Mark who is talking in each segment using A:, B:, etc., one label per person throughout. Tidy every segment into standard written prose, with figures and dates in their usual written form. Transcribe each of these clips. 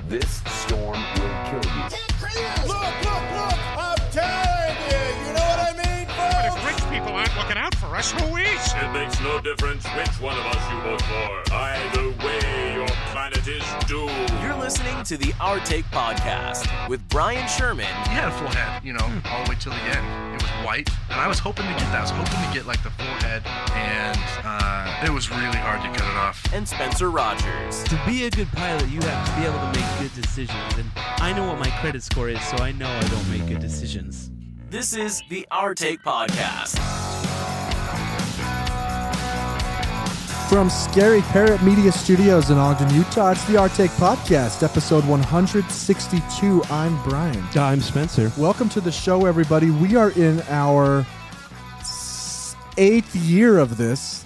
A: This storm will kill you.
B: Look! I'm telling you! You know what I mean,
C: But
B: folks?
C: if rich people aren't looking out for us, who is?
D: It makes no difference which one of us you vote for. Either way, your planet is doomed.
E: You're listening to the Our Take Podcast with Brian Sherman.
F: He had a full head, all the way till the end. It was white, and I was hoping to get that. I was hoping to get, like, the full head, and it was really hard to cut it off.
E: And Spencer Rogers.
G: To be a good pilot, you have to be able to make good decisions. And I know what my credit score is, so I know I don't make good decisions.
E: This is the Our Take Podcast.
H: From Scary Parrot Media Studios in Ogden, Utah, it's the Our Take Podcast, episode 162. I'm Brian.
G: I'm Spencer.
H: Welcome to the show, everybody. We are in our 8th year of this.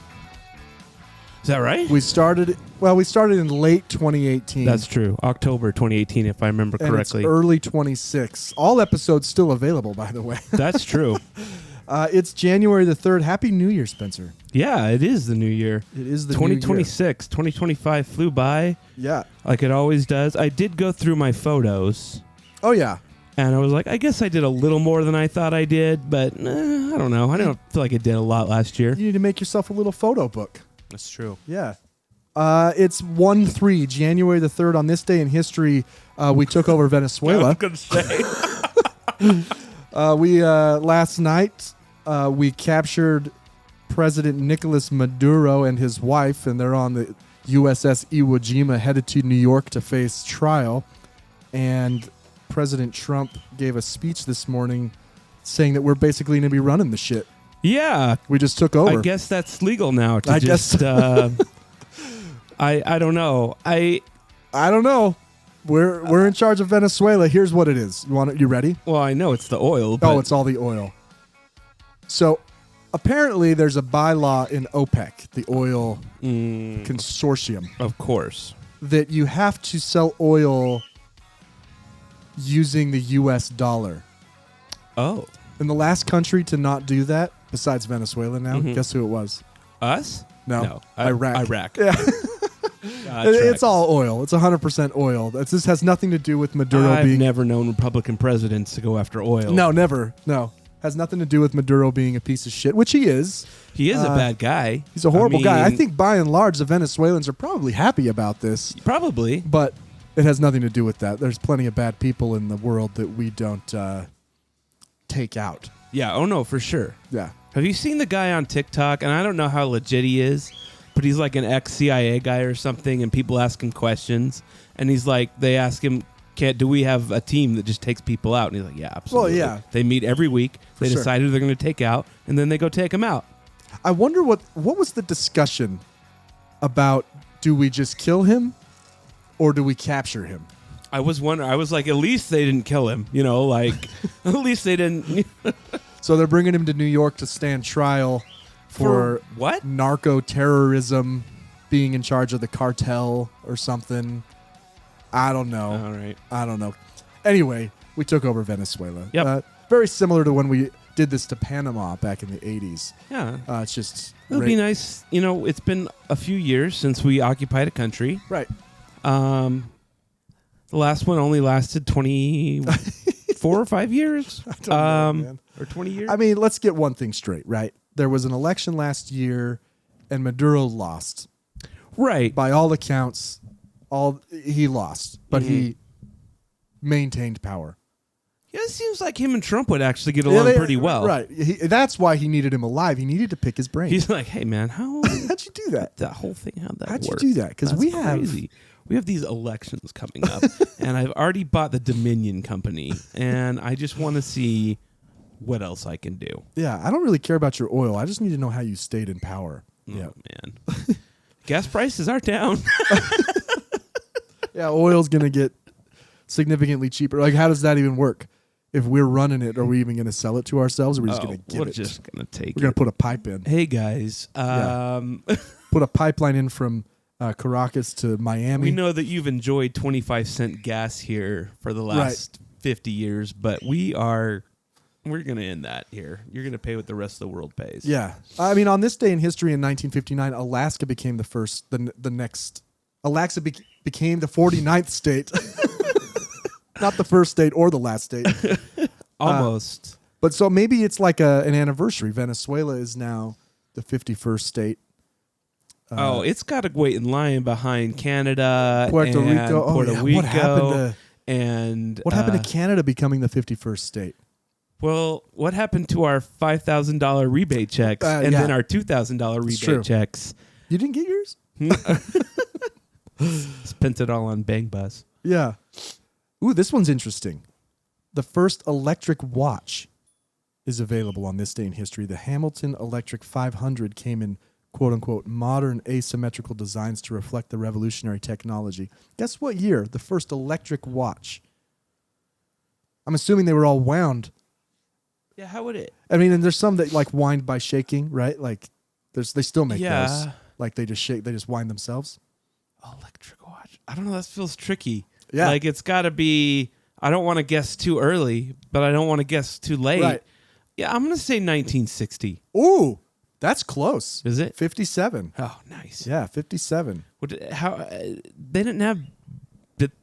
G: Is that right?
H: We started in late 2018.
G: That's true. October 2018, if I remember
H: and
G: correctly.
H: It's early 26. All episodes still available, by the way.
G: That's true.
H: It's January the 3rd. Happy New Year, Spencer.
G: Yeah, it is the new year.
H: It is the new year.
G: 2026. 2025 flew by.
H: Yeah.
G: Like it always does. I did go through my photos.
H: Oh, yeah.
G: And I was like, I guess I did a little more than I thought I did, but I don't know. I don't feel like I did a lot last year.
H: You need to make yourself a little photo book.
G: That's true.
H: Yeah. It's 1-3, January the 3rd. On this day in history, we took over Venezuela.
G: I'm going to say.
H: Last night, we captured President Nicolas Maduro and his wife, and they're on the USS Iwo Jima headed to New York to face trial. And President Trump gave a speech this morning saying that we're basically going to be running the shit.
G: Yeah.
H: We just took over.
G: I guess that's legal now.
H: I guess.
G: I don't know. I
H: don't know. We're in charge of Venezuela. Here's what it is. You ready?
G: Well, I know it's the oil. But
H: it's all the oil. So apparently there's a bylaw in OPEC, the oil consortium,
G: of course,
H: that you have to sell oil using the US dollar.
G: Oh.
H: And the last country to not do that, besides Venezuela now, guess who it was?
G: Us?
H: No.
G: Iraq.
H: Yeah. It's all oil. It's 100% oil. This has nothing to do with Maduro
G: I've
H: being...
G: never known Republican presidents to go after oil.
H: No, never. No. Has nothing to do with Maduro being a piece of shit, which he is.
G: He is a bad guy.
H: He's a horrible guy. I think by and large the Venezuelans are probably happy about this.
G: Probably.
H: But it has nothing to do with that. There's plenty of bad people in the world that we don't take out.
G: Yeah. Oh, no, for sure.
H: Yeah.
G: Have you seen the guy on TikTok? And I don't know how legit he is, but he's like an ex-CIA guy or something, and people ask him questions. And he's like, they ask him, do we have a team that just takes people out? And he's like, yeah, absolutely.
H: Well, yeah.
G: They meet every week. They
H: sure.
G: decide who they're going to take out, and then they go take them out.
H: I wonder what was the discussion about, do we just kill him or do we capture him?
G: I was wondering. I was like, at least they didn't kill him. Like, at least they didn't.
H: So they're bringing him to New York to stand trial for
G: what?
H: Narco-terrorism, being in charge of the cartel or something. I don't know.
G: All right.
H: I don't know. Anyway, we took over Venezuela.
G: Yep.
H: Very similar to when we did this to Panama back in the 80s.
G: Yeah.
H: It's just...
G: It would be nice. It's been a few years since we occupied a country.
H: Right.
G: The last one only lasted 24 or 5 years.
H: I don't know, man.
G: Or 20 years.
H: I mean, let's get one thing straight, right? There was an election last year, and Maduro lost.
G: Right.
H: By all accounts, he lost, but he maintained power.
G: Yeah, it seems like him and Trump would actually get along pretty well.
H: Right. That's why he needed him alive. He needed to pick his brain.
G: He's like, hey, man, how'd
H: you do that?
G: That whole thing, how'd that
H: How'd
G: work?
H: you do that? Because we
G: have these elections coming up, and I've already bought the Dominion company, and I just want to see what else I can do.
H: Yeah, I don't really care about your oil. I just need to know how you stayed in power.
G: Oh, man. Gas prices are down.
H: Yeah, oil's going to get significantly cheaper. Like, how does that even work? If we're running it, are we even going to sell it to ourselves, or are we just going to give it?
G: We're just going to take it.
H: We're going to put a pipe in.
G: Hey, guys.
H: Put a pipeline in from Caracas to Miami.
G: We know that you've enjoyed 25-cent gas here for the last 50 years, but we're going to end that here. You're going to pay what the rest of the world pays.
H: Yeah. I mean, on this day in history in 1959, Alaska became the next... Alaska became the 49th state. Not the first state or the last state.
G: Almost.
H: But so maybe it's like an anniversary. Venezuela is now the 51st state.
G: It's got to wait in line behind Canada,
H: Puerto
G: and
H: Rico.
G: Puerto Rico.
H: What happened to Canada becoming the 51st state?
G: Well, what happened to our $5,000 rebate checks and then our $2,000 rebate checks?
H: You didn't get yours?
G: Spent it all on Bang Bus.
H: Yeah. Ooh, this one's interesting. The first electric watch is available on this day in history. The Hamilton Electric 500 came in quote-unquote modern asymmetrical designs to reflect the revolutionary technology. Guess what year? The first electric watch. I'm assuming they were all wound.
G: Yeah, how would it?
H: I mean, and there's some that like wind by shaking, right? Like they still make those. Like they just wind themselves.
G: Electric watch. I don't know. That feels tricky.
H: Yeah.
G: Like it's got to be. I don't want to guess too early, but I don't want to guess too late.
H: Right.
G: Yeah, I'm gonna say 1960.
H: Ooh, that's close.
G: Is it
H: 57?
G: Oh, nice.
H: Yeah, 57.
G: How they didn't have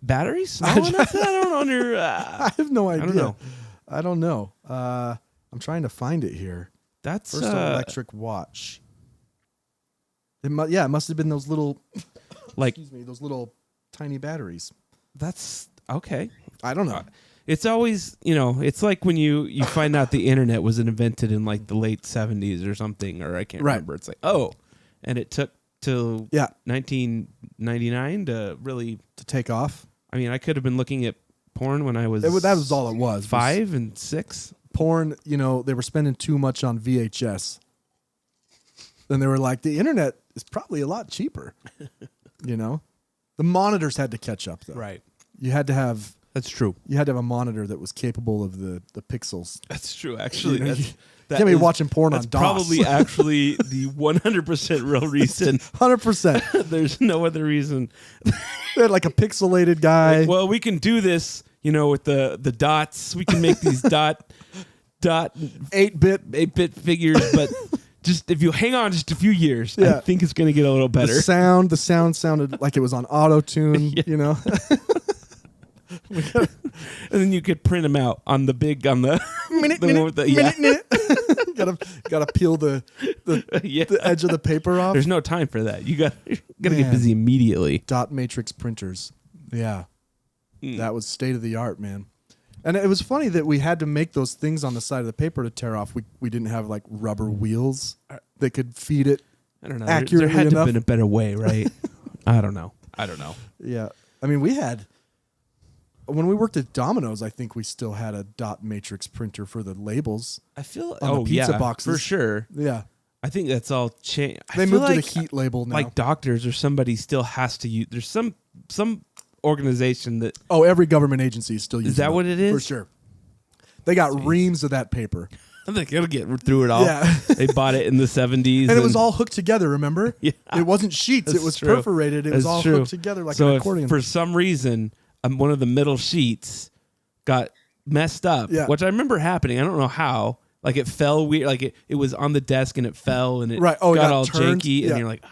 G: batteries small enough? I don't know.
H: I have no idea.
G: I don't know.
H: I'm trying to find it here.
G: That's
H: First electric watch. It must have been those little,
G: like
H: those little tiny batteries.
G: That's okay.
H: I don't know.
G: It's always, it's like when you find out the internet was invented in like the late 70s or something, or I can't remember. It's like, and it took till 1999 to really
H: take off.
G: I mean, I could have been looking at porn when I was
H: that was all it was.
G: 5 and 6.
H: Porn, they were spending too much on VHS. Then they were like, the internet is probably a lot cheaper. The monitors had to catch up, though.
G: Right.
H: You had to have.
G: That's true.
H: You had to have a monitor that was capable of the pixels.
G: That's true. Actually,
H: you can't be watching porn on DOS.
G: Probably actually the 100% real reason.
H: 100%.
G: There's no other reason.
H: They had like a pixelated guy.
G: Well, we can do this, with the dots. We can make these dot 8-bit figures, but just if you hang on just a few years, I think it's going to get a little better.
H: The sound sounded like it was on auto tune.
G: And then you could print them out on the
H: minute. Gotta peel the edge of the paper off.
G: There's no time for that. You gotta get busy immediately.
H: Dot matrix printers. Yeah. That was state of the art, man. And it was funny that we had to make those things on the side of the paper to tear off. We didn't have like rubber wheels that could feed it.
G: I don't know.
H: Accurately
G: there had to
H: enough.
G: have been a better way, right? I don't know.
H: Yeah. I mean, when we worked at Domino's, I think we still had a dot matrix printer for the labels.
G: I feel
H: on the pizza boxes
G: for sure.
H: Yeah.
G: I think that's all changed.
H: They moved to the heat label now.
G: Like doctors or somebody still has to use. There's some organization that.
H: Oh, every government agency is still using.
G: Is that what it is?
H: For sure. They got reams of that paper.
G: I think it'll get through it all. Yeah. They bought it in the 70s.
H: And it was all hooked together, remember?
G: Yeah.
H: It wasn't sheets.
G: That's
H: it was
G: true.
H: perforated. It was all hooked together like an accordion.
G: For some reason, one of the middle sheets got messed up, which I remember happening. I don't know how. Like it fell weird. Like it was on the desk and it fell and it got all
H: turned.
G: janky. And you're like,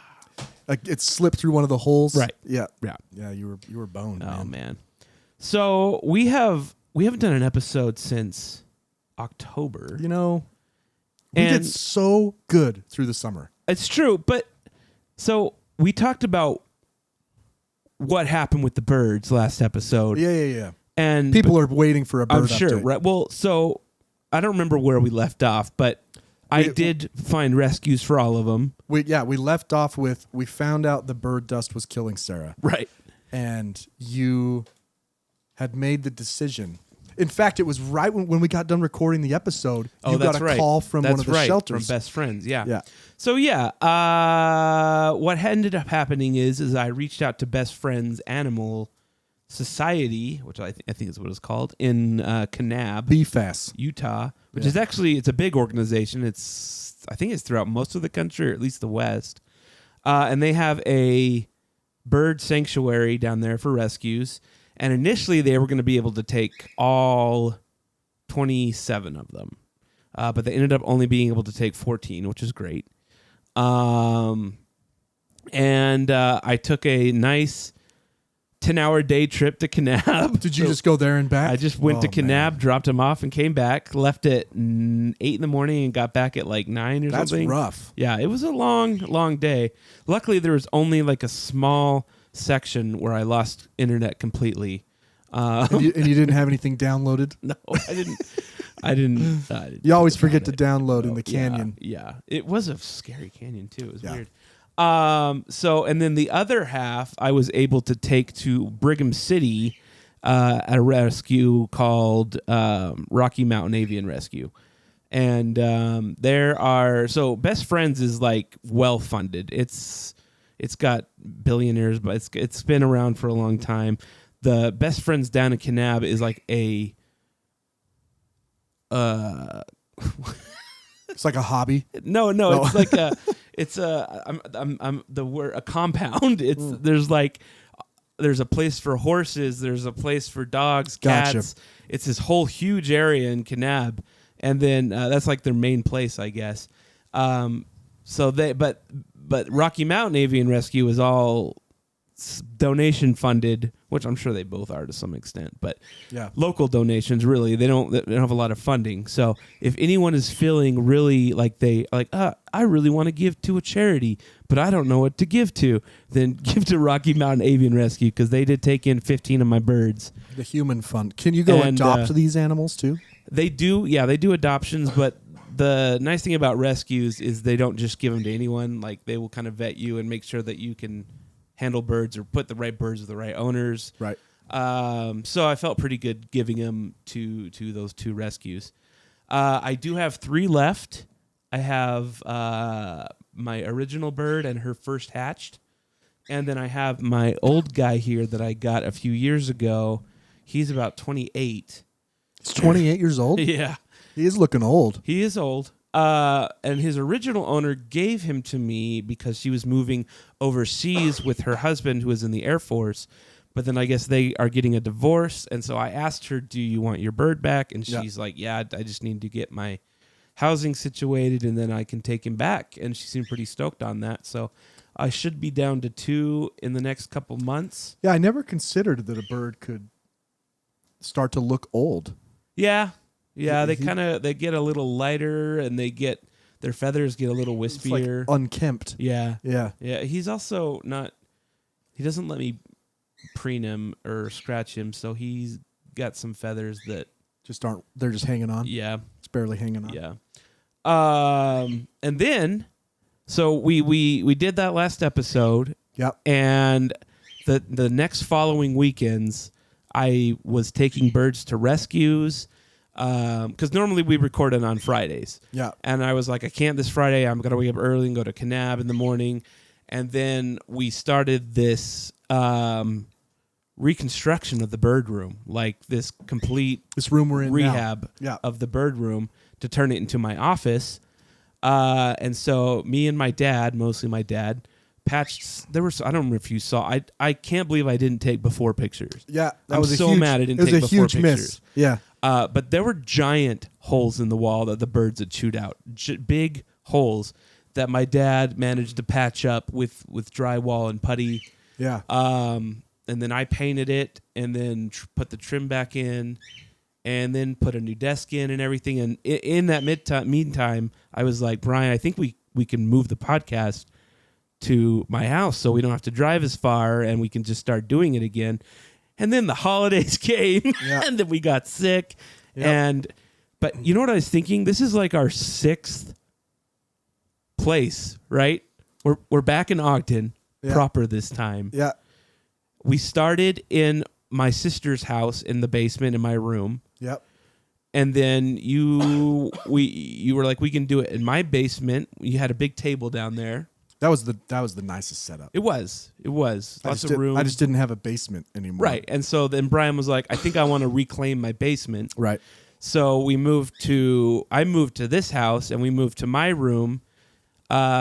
H: like it slipped through one of the holes.
G: Right.
H: Yeah.
G: Yeah.
H: Yeah. You were boned.
G: Oh man. So we haven't done an episode since October.
H: We did so good through the summer.
G: It's true, but so we talked about what happened with the birds last episode.
H: Yeah.
G: And
H: people are waiting for a bird update.
G: Sure, right. Well, so I don't remember where we left off, but I did find rescues for all of them.
H: We left off with we found out the bird dust was killing Sarah.
G: Right.
H: And you had made the decision. In fact, it was right when we got done recording the episode. You got a call from one of the shelters.
G: From Best Friends, yeah.
H: Yeah.
G: So, what ended up happening is I reached out to Best Friends Animal Society, which I think is what it's called, in Kanab,
H: BFAS,
G: Utah, which is actually, it's a big organization. I think it's throughout most of the country, or at least the West. And they have a bird sanctuary down there for rescues. And initially, they were going to be able to take all 27 of them. But they ended up only being able to take 14, which is great. And I took a nice 10-hour day trip to Kanab.
H: Did you just go there and back?
G: I just went to Kanab,
H: man.
G: dropped him off, and came back. Left at 8 in the morning and got back at like 9 or
H: That's
G: something.
H: rough.
G: Yeah, it was a long day. Luckily, there was only like a small section where I lost internet completely.
H: And you didn't have anything downloaded?
G: No, I didn't.
H: You always forget to download in the canyon.
G: Yeah, it was a scary canyon too. It was
H: Yeah.
G: weird. So, and then the other half I was able to take to Brigham City at a rescue called Rocky Mountain Avian Rescue. And so Best Friends is like well funded. It's got billionaires, but it's been around for a long time. The Best Friends down in Kanab is like a
H: It's like a hobby.
G: No, it's like a compound. There's a place for horses, there's a place for dogs, cats.
H: Gotcha.
G: It's this whole huge area in Kanab, and then that's like their main place, I guess. But Rocky Mountain Avian Rescue is all donation funded, which I'm sure they both are to some extent, but
H: Yeah.
G: local donations, really, they don't have a lot of funding. So if anyone is feeling really like I really want to give to a charity, but I don't know what to give to, then give to Rocky Mountain Avian Rescue, because they did take in 15 of my birds.
H: The human fund. Can you go
G: And,
H: adopt these animals too?
G: They do adoptions, but the nice thing about rescues is they don't just give them to anyone. Like, they will kind of vet you and make sure that you can handle birds or put the right birds with the right owners.
H: Right.
G: So I felt pretty good giving them to those 2 rescues. I do have 3 left. I have my original bird and her first hatched. And then I have my old guy here that I got a few years ago. He's about 28.
H: He's 28 years old?
G: Yeah.
H: He is looking old.
G: He is old. And his original owner gave him to me because she was moving overseas with her husband, who was in the Air Force. But then I guess they are getting a divorce. And so I asked her, do you want your bird back? And she's like, yeah, I just need to get my housing situated, and then I can take him back. And she seemed pretty stoked on that. So I should be down to 2 in the next couple months.
H: Yeah, I never considered that a bird could start to look old.
G: Yeah. Yeah, they get a little lighter, and their feathers get a little
H: It's like
G: wispier.
H: unkempt.
G: Yeah.
H: Yeah.
G: Yeah, he's also he doesn't let me preen him or scratch him, so he's got some feathers that
H: They're just hanging on.
G: yeah.
H: It's barely hanging on.
G: Yeah. And then so we did that last episode,
H: Yep.
G: and the next following weekends I was taking birds to rescues. Because normally we record it on Fridays.
H: Yeah.
G: And I was like, I can't this Friday. I'm going to wake up early and go to Kanab in the morning. And then we started this reconstruction of the bird room, like this complete
H: This room we're in
G: rehab
H: now. Yeah.
G: of the bird room to turn it into my office. And so me and my dad, mostly my dad, patched. I don't remember if you saw. I can't believe I didn't take before pictures.
H: Yeah.
G: I'm so mad I didn't take
H: It was a
G: before
H: huge
G: pictures.
H: miss. Yeah.
G: But there were giant holes in the wall that the birds had chewed out. Big holes that my dad managed to patch up with drywall and putty.
H: Yeah.
G: And then I painted it, and then put the trim back in, and then put a new desk in and everything. And in that meantime, I was like, Brian, I think we can move the podcast to my house so we don't have to drive as far, and we can just start doing it again. And then the holidays came,
H: Yeah.
G: and then we got sick.
H: Yep.
G: But you know what I was thinking? This is like our 6th place, right? We're back in Ogden proper this time.
H: Yeah.
G: We started in my sister's house in the basement in my room.
H: Yep.
G: And then you were like, we can do it in my basement. You had a big table down there.
H: That was the nicest setup.
G: It was. Lots of room.
H: I just didn't have a basement anymore.
G: Right. And so then Brian was like, I think I want to reclaim my basement.
H: Right.
G: So I moved to this house, and we moved to my room,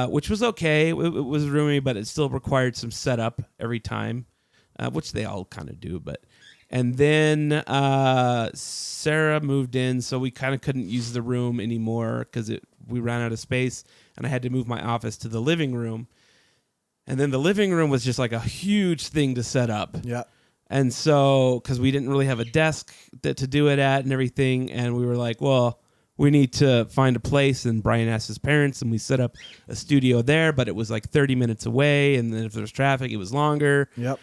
G: which was okay. It was roomy, but it still required some setup every time, which they all kind of do. And then Sarah moved in, so we kind of couldn't use the room anymore because we ran out of space, and I had to move my office to the living room. And then the living room was just like a huge thing to set up.
H: Yeah.
G: And so, because we didn't really have a desk to do it at and everything, and we were like, well, we need to find a place. And Brian asked his parents, and we set up a studio there, but it was like 30 minutes away. And then if there was traffic, it was longer.
H: Yep.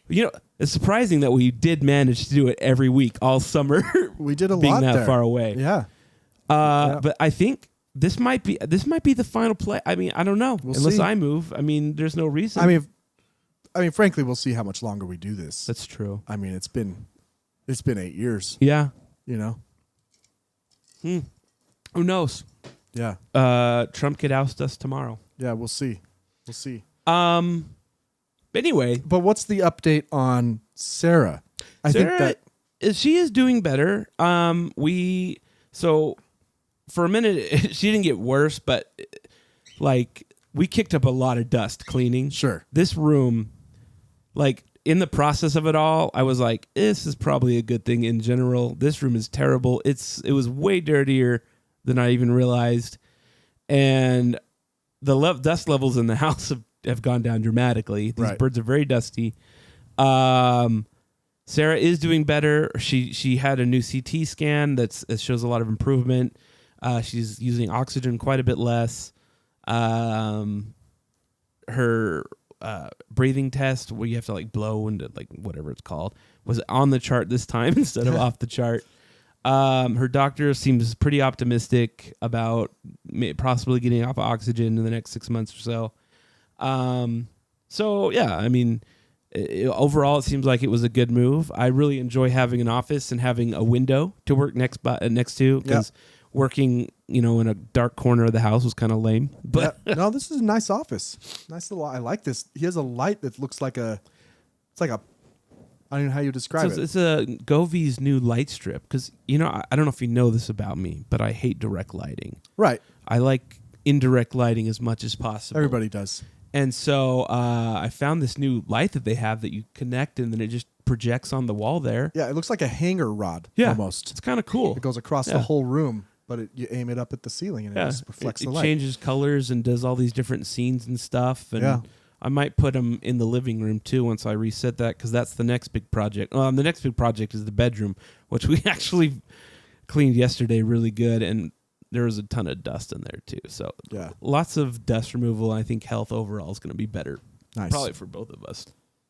G: You know, it's surprising that we did manage to do it every week all summer.
H: We did a
G: being
H: lot
G: that
H: there.
G: far away.
H: Yeah.
G: But I think this might be the final play. I mean, I don't know.
H: We'll
G: Unless
H: see.
G: I move. I mean, there's no reason.
H: I mean, frankly, we'll see how much longer we do this.
G: That's true.
H: I mean, it's been 8 years.
G: Yeah.
H: You know.
G: Who knows?
H: Yeah.
G: Trump could oust us tomorrow.
H: Yeah. We'll see. We'll see.
G: Anyway,
H: But what's the update on Sarah? I think that
G: she is doing better. So for a minute she didn't get worse, but like we kicked up a lot of dust cleaning.
H: Sure.
G: This room, like in the process of it all, I was like, this is probably a good thing in general. This room is terrible. It was way dirtier than I even realized, and the dust levels in the house have gone down dramatically. These
H: Right.
G: birds are very dusty. Sarah is doing better. She had a new CT scan that shows a lot of improvement. She's using oxygen quite a bit less. Her breathing test, where you have to like blow into like whatever it's called, was on the chart this time instead of off the chart. Her doctor seems pretty optimistic about possibly getting off oxygen in the next 6 months or so. So yeah, I mean, overall, it seems like it was a good move. I really enjoy having an office and having a window to work next to, because working, in a dark corner of the house was kind of lame. But
H: no, this is a nice office. Nice little. I like this. He has a light that looks like I don't know how you describe it.
G: It's a Govi's new light strip, because I don't know if you know this about me, but I hate direct lighting.
H: Right.
G: I like indirect lighting as much as possible.
H: Everybody does.
G: And so I found this new light that they have that you connect, and then it just projects on the wall there.
H: Yeah, it looks like a hanger rod almost.
G: It's kind of cool.
H: It goes across the whole room, but you aim it up at the ceiling and it just reflects the
G: it
H: light.
G: changes colors and does all these different scenes and stuff. And I might put them in the living room too once I reset that, because that's the next big project. The next big project is the bedroom, which we actually cleaned yesterday really good, and there was a ton of dust in there too. So lots of dust removal. I think health overall is going to be better.
H: Nice.
G: Probably for both of us.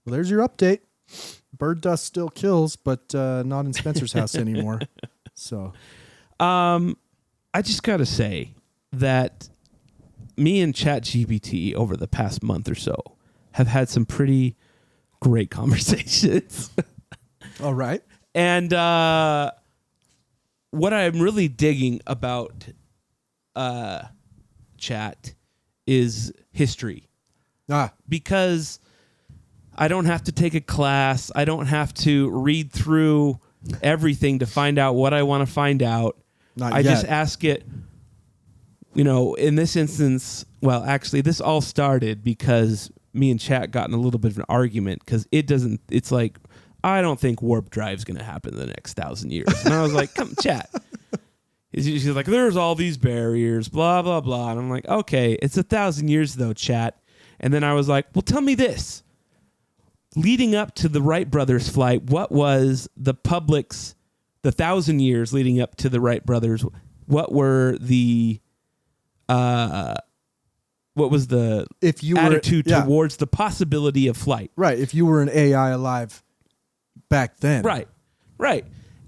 H: Well, there's your update. Bird dust still kills, but not in Spencer's house anymore. So,
G: I just got to say that me and ChatGPT over the past month or so have had some pretty great conversations.
H: all right.
G: And what I'm really digging about chat is history, because I don't have to take a class. I don't have to read through everything to find out what I want to find out. I just ask it, in this instance, well, actually, this all started because me and chat got in a little bit of an argument, because it's like, I don't think warp drive's going to happen in the next 1,000 years. And I was like, come, chat. She's like, there's all these barriers, blah, blah, blah. And I'm like, okay, it's 1,000 years though, chat. And then I was like, well, tell me this. Leading up to the Wright brothers flight, what was the public's, the 1,000 years leading up to the Wright brothers, what were the, what was the attitude towards the possibility of flight?
H: Right. If you were an AI alive back then.
G: Right.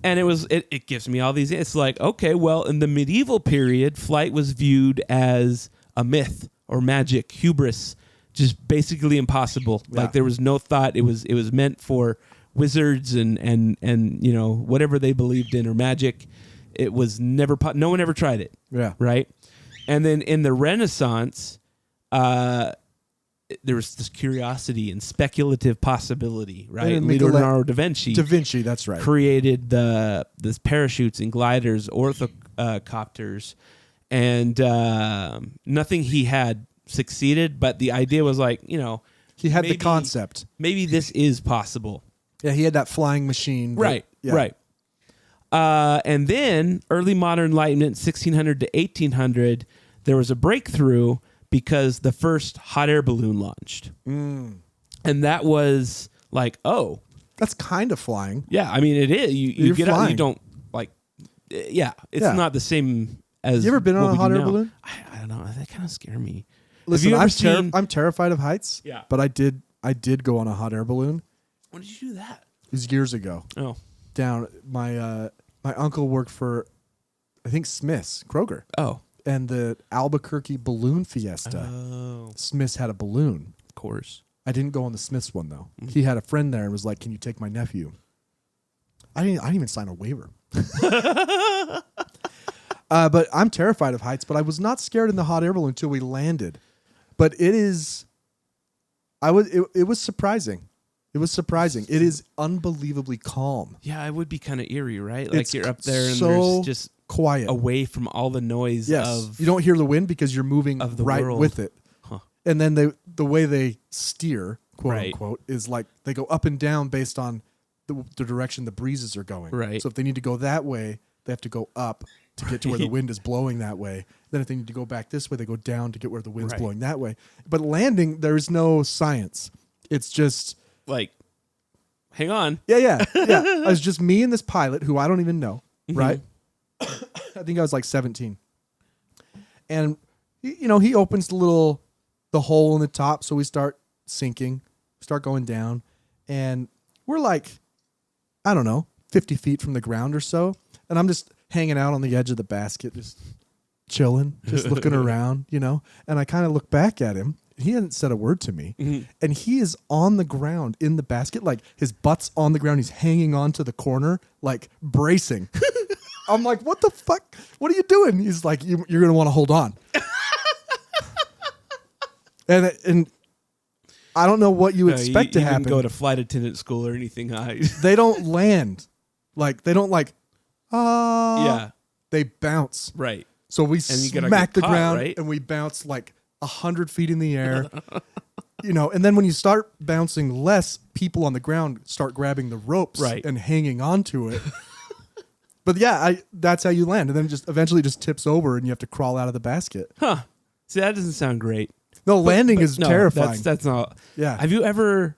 G: And it gives me all these. It's like, okay, well, in the medieval period, flight was viewed as a myth or magic, hubris, just basically impossible.
H: Yeah.
G: Like there was no thought. It was meant for wizards and whatever they believed in, or magic. It was never. No one ever tried it.
H: Yeah.
G: Right. And then in the Renaissance, there was this curiosity and speculative possibility, right?
H: And
G: Leonardo da Vinci.
H: That's right.
G: Created this parachutes and gliders, orthocopters, and nothing he had succeeded. But the idea was like,
H: he had the concept.
G: Maybe this is possible.
H: Yeah, he had that flying machine.
G: Right. And then early modern enlightenment, 1600 to 1800, there was a breakthrough because the first hot air balloon launched. And that was like, oh,
H: That's kind of flying.
G: Yeah, I mean it is. You
H: You're
G: get out.
H: flying.
G: You don't like. Yeah, it's
H: Yeah.
G: not the same as.
H: You ever been on
G: what
H: a
G: we
H: hot
G: do
H: air
G: now.
H: balloon?
G: I don't know. That kind of scare me.
H: Listen,
G: Have you ever seen?
H: I'm terrified of heights.
G: Yeah.
H: But I did go on a hot air balloon.
G: When did you do that?
H: It was years ago.
G: Oh,
H: Down my uncle worked for, I think Smith's Kroger,
G: oh,
H: and the Albuquerque Balloon Fiesta.
G: oh.
H: Smith's had a balloon.
G: Of course.
H: I didn't go on the Smiths one though.
G: Mm-hmm.
H: He had a friend there and was like, "Can you take my nephew?" I didn't even sign a waiver. But I'm terrified of heights. But I was not scared in the hot air balloon until we landed. But it is, it was surprising. It was surprising. It is unbelievably calm.
G: Yeah, it would be kind of eerie, right? Like
H: It's
G: you're up there and
H: so
G: there's just
H: quiet.
G: away from all the noise
H: Yes,
G: of
H: you don't hear the wind because you're moving
G: of the
H: right
G: world.
H: with it.
G: Huh.
H: And then the way they steer, quote
G: Right.
H: unquote, is like they go up and down based on the direction the breezes are going.
G: Right.
H: So if they need to go that way, they have to go up to get to where the
G: Right.
H: wind is blowing that way. Then if they need to go back this way, they go down to get where the wind's
G: Right.
H: blowing that way. But landing, there's no science. It's just
G: like, hang on.
H: yeah. It was just me and this pilot who I don't even know,
G: Mm-hmm.
H: right? I think I was like 17. And he opens the hole in the top, so we start sinking, start going down, and we're like, I don't know, 50 feet from the ground or so, and I'm just hanging out on the edge of the basket, just chilling, just looking around, and I kind of look back at him. He hasn't said a word to me, and he is on the ground in the basket, like his butt's on the ground. He's hanging on to the corner, like bracing. I'm like, what the fuck? What are you doing? He's like, you're going to want to hold on. and I don't know what you expect to
G: you
H: happen.
G: didn't go to flight attendant school or anything high.
H: They don't land. Like, they don't
G: Yeah,
H: they bounce.
G: right.
H: So we
G: And you gotta
H: smack
G: get
H: the
G: caught,
H: ground
G: right?
H: and we bounce like 100 feet in the air. And then when you start bouncing less, people on the ground start grabbing the ropes
G: Right.
H: and hanging onto it. But yeah, that's how you land. And then it just eventually just tips over and you have to crawl out of the basket.
G: Huh. See, that doesn't sound great.
H: No, landing
G: But
H: is
G: no,
H: terrifying.
G: That's not.
H: Yeah.
G: Have you ever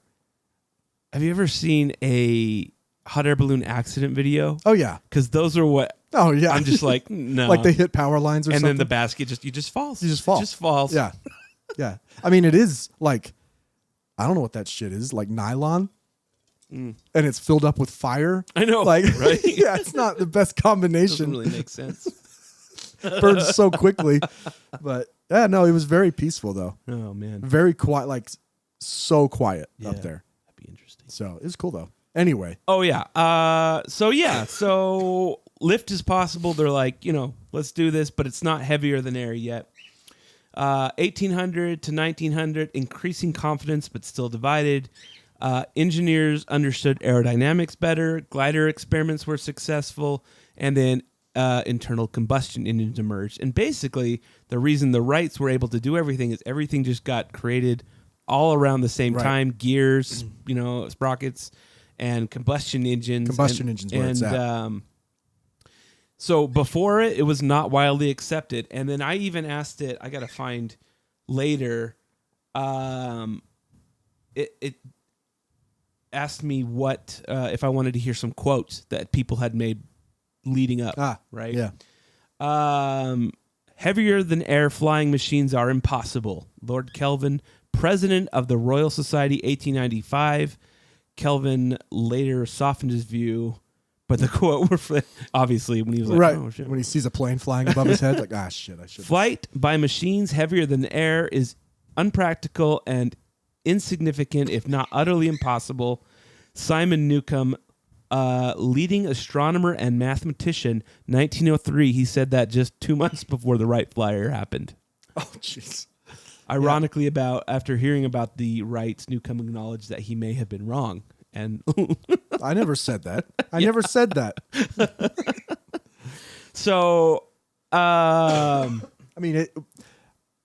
G: seen a hot air balloon accident video?
H: Oh, yeah.
G: Because those are what
H: Oh, yeah.
G: I'm just like, no.
H: like they hit power lines or
G: and
H: something.
G: then the basket just falls.
H: You just fall.
G: It just falls.
H: Yeah. Yeah. I mean, it is like, I don't know what that shit is, like nylon. And it's filled up with fire.
G: I know,
H: Like,
G: right?
H: yeah, it's not the best
G: Doesn't
H: combination.
G: really make sense.
H: Burns so quickly. But yeah, no, it was very peaceful though.
G: Oh man,
H: Very quiet, like so quiet
G: Yeah.
H: up there.
G: that'd be interesting.
H: So it was cool though. Anyway,
G: Oh yeah. So lift is possible. They're like, let's do this, but it's not heavier than air yet. 1800 to 1900, increasing confidence, but still divided. Engineers understood aerodynamics better. Glider experiments were successful, and then internal combustion engines emerged. And basically, the reason the Wrights were able to do everything is everything just got created all around the same
H: Right.
G: time. Gears, sprockets, and combustion engines.
H: Combustion engines where it's at.
G: So before it was not widely accepted. And then I even asked it, I got to find later, it asked me what, if I wanted to hear some quotes that people had made leading up, right?
H: Yeah.
G: Heavier than air flying machines are impossible. Lord Kelvin, president of the Royal Society, 1895. Kelvin later softened his view, but the quote were obviously when he was like,
H: Right.
G: "Oh shit."
H: When he sees a plane flying above his head, like, shit, I should.
G: Flight by machines heavier than air is unpractical and insignificant, if not utterly impossible. Simon Newcomb, leading astronomer and mathematician, 1903, he said that just 2 months before the Wright Flyer happened.
H: Oh, jeez.
G: Ironically, after hearing about the Wrights, Newcomb acknowledged that he may have been wrong. And
H: I never said that. I never said that.
G: so,
H: I mean,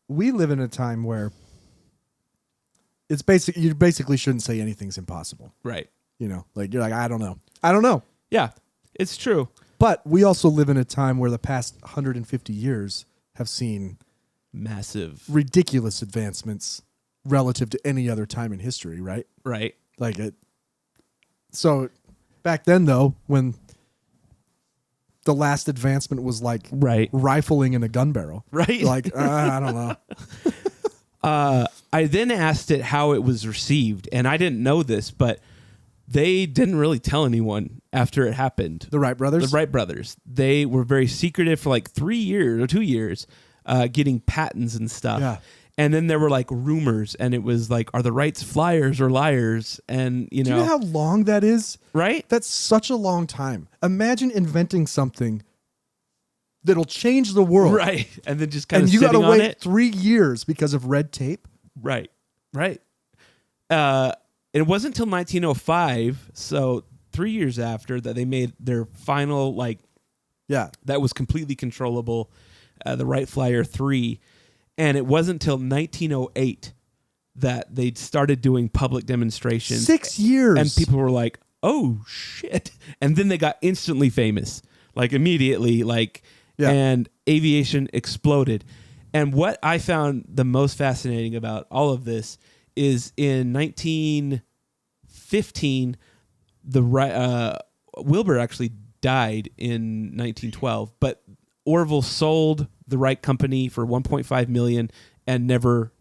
H: we live in a time where it's basic. You basically shouldn't say anything's impossible.
G: right.
H: Like you're like, I don't know.
G: Yeah, it's true.
H: But we also live in a time where the past 150 years have seen
G: Massive.
H: ridiculous advancements relative to any other time in history, right?
G: Right.
H: Like So back then, though, when the last advancement was like
G: Right.
H: rifling in a gun barrel,
G: Right.
H: Like I don't know.
G: I then asked it how it was received, and I didn't know this, but they didn't really tell anyone after it happened.
H: The Wright brothers.
G: The Wright brothers. They were very secretive for like 3 years or 2 years, getting patents and stuff.
H: Yeah.
G: And then there were like rumors, and it was like, are the Wrights flyers or liars? And
H: Do you know how long that is?
G: right?
H: That's such a long time. Imagine inventing something that'll change the world,
G: Right. And then just kind
H: and
G: of
H: you got to
G: sitting on
H: wait
G: it.
H: 3 years because of red tape.
G: Right. Right. It wasn't until 1905, so 3 years after, that they made their final, like,
H: Yeah.
G: that was completely controllable, the Wright Flyer 3. And it wasn't until 1908 that they started doing public demonstrations.
H: 6 years.
G: And people were like, oh, shit. And then they got instantly famous, like immediately, like,
H: Yeah.
G: and aviation exploded. And what I found the most fascinating about all of this is in 1915, Wilbur actually died in 1912, but Orville sold the Wright Company for $1.5 million and never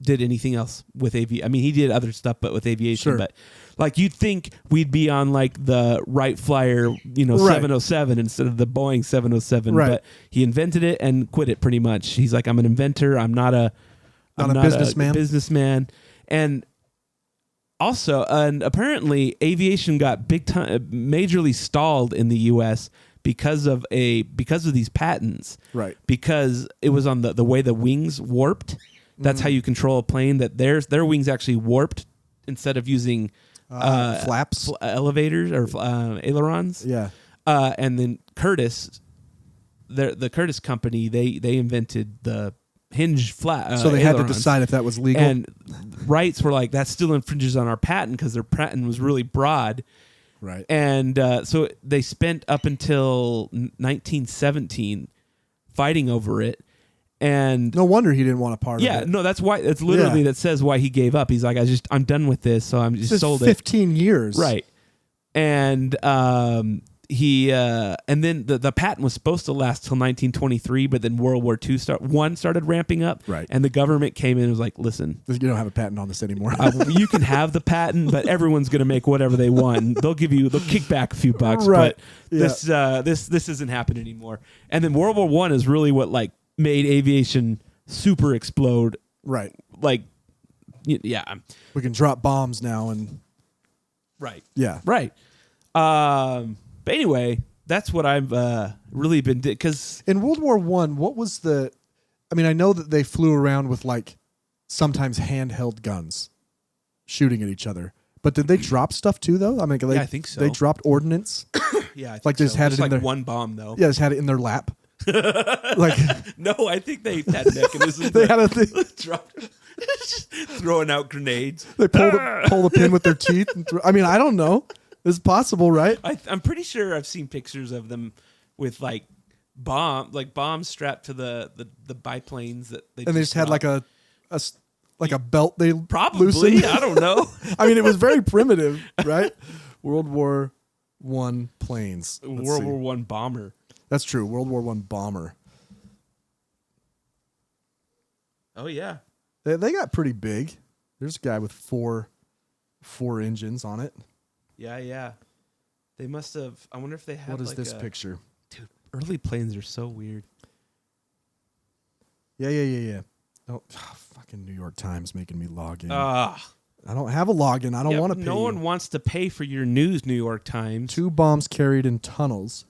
G: did anything else with aviation. I mean, he did other stuff, but with aviation.
H: Sure.
G: But like, you'd think we'd be on like the Wright Flyer,
H: Right.
G: 707 instead of the Boeing 707.
H: Right.
G: But he invented it and quit it pretty much. He's like, I'm an inventor. I'm not a businessman. And also, and apparently, aviation got big time, majorly stalled in the U.S. because of these patents.
H: Right.
G: Because it was on the way the wings warped. That's how you control a plane. That their wings actually warped instead of using
H: flaps,
G: elevators or ailerons.
H: Yeah.
G: And then Curtiss, the Curtiss company, they invented the hinge flat.
H: So they had to
G: ailerons.
H: decide if that was legal.
G: And Wrights were like, that still infringes on our patent because their patent was really broad.
H: Right.
G: And so they spent up until 1917 fighting over it. And
H: No wonder he didn't want a part of it.
G: no, that's why. That's literally that says why he gave up. He's like, I'm done with this, so I'm just
H: This is
G: sold
H: 15 years.
G: Right. And he and then the patent was supposed to last till 1923, but then World War II started ramping up.
H: Right.
G: And the government came in and was like, listen,
H: You don't have a patent on this anymore.
G: you can have the patent, but everyone's going to make whatever they want. They'll kick back a few bucks,
H: Right.
G: but this isn't happening anymore. And then World War I is really what like made aviation super explode.
H: Right.
G: Like, yeah,
H: We can drop bombs now and
G: right,
H: yeah.
G: right. But anyway, that's what I've really been because
H: In World War One, what was the? I mean, I know that they flew around with like sometimes handheld guns, shooting at each other. But did they drop stuff too, though? I mean,
G: I think so.
H: They dropped ordnance.
G: yeah, I think
H: Like they just had it in
G: like
H: their
G: one bomb though.
H: Yeah, just had it in their lap. Like
G: No, I think they had mechanisms.
H: they
G: that
H: had a thing.
G: dropped, throwing out grenades.
H: They pull the pin with their teeth. And I mean, I don't know. It's possible, right?
G: I'm pretty sure I've seen pictures of them with like bombs strapped to the biplanes that they
H: And they just had like
G: dropped.
H: a belt they
G: probably
H: loosened.
G: I don't know.
H: I mean, it was very primitive, right? World War One planes. Let's
G: World
H: see.
G: War One bomber.
H: That's true. World War One bomber.
G: Oh yeah.
H: They got pretty big. There's a guy with four engines on it.
G: Yeah. They must have. I wonder if they had.
H: What is
G: like
H: this picture?
G: Dude, early planes are so weird.
H: Yeah. Oh, fucking New York Times making me log in.
G: Ah.
H: I don't have a login. I don't want to pay
G: No
H: you.
G: one wants to pay for your news, New York Times.
H: 2 bombs carried in tunnels.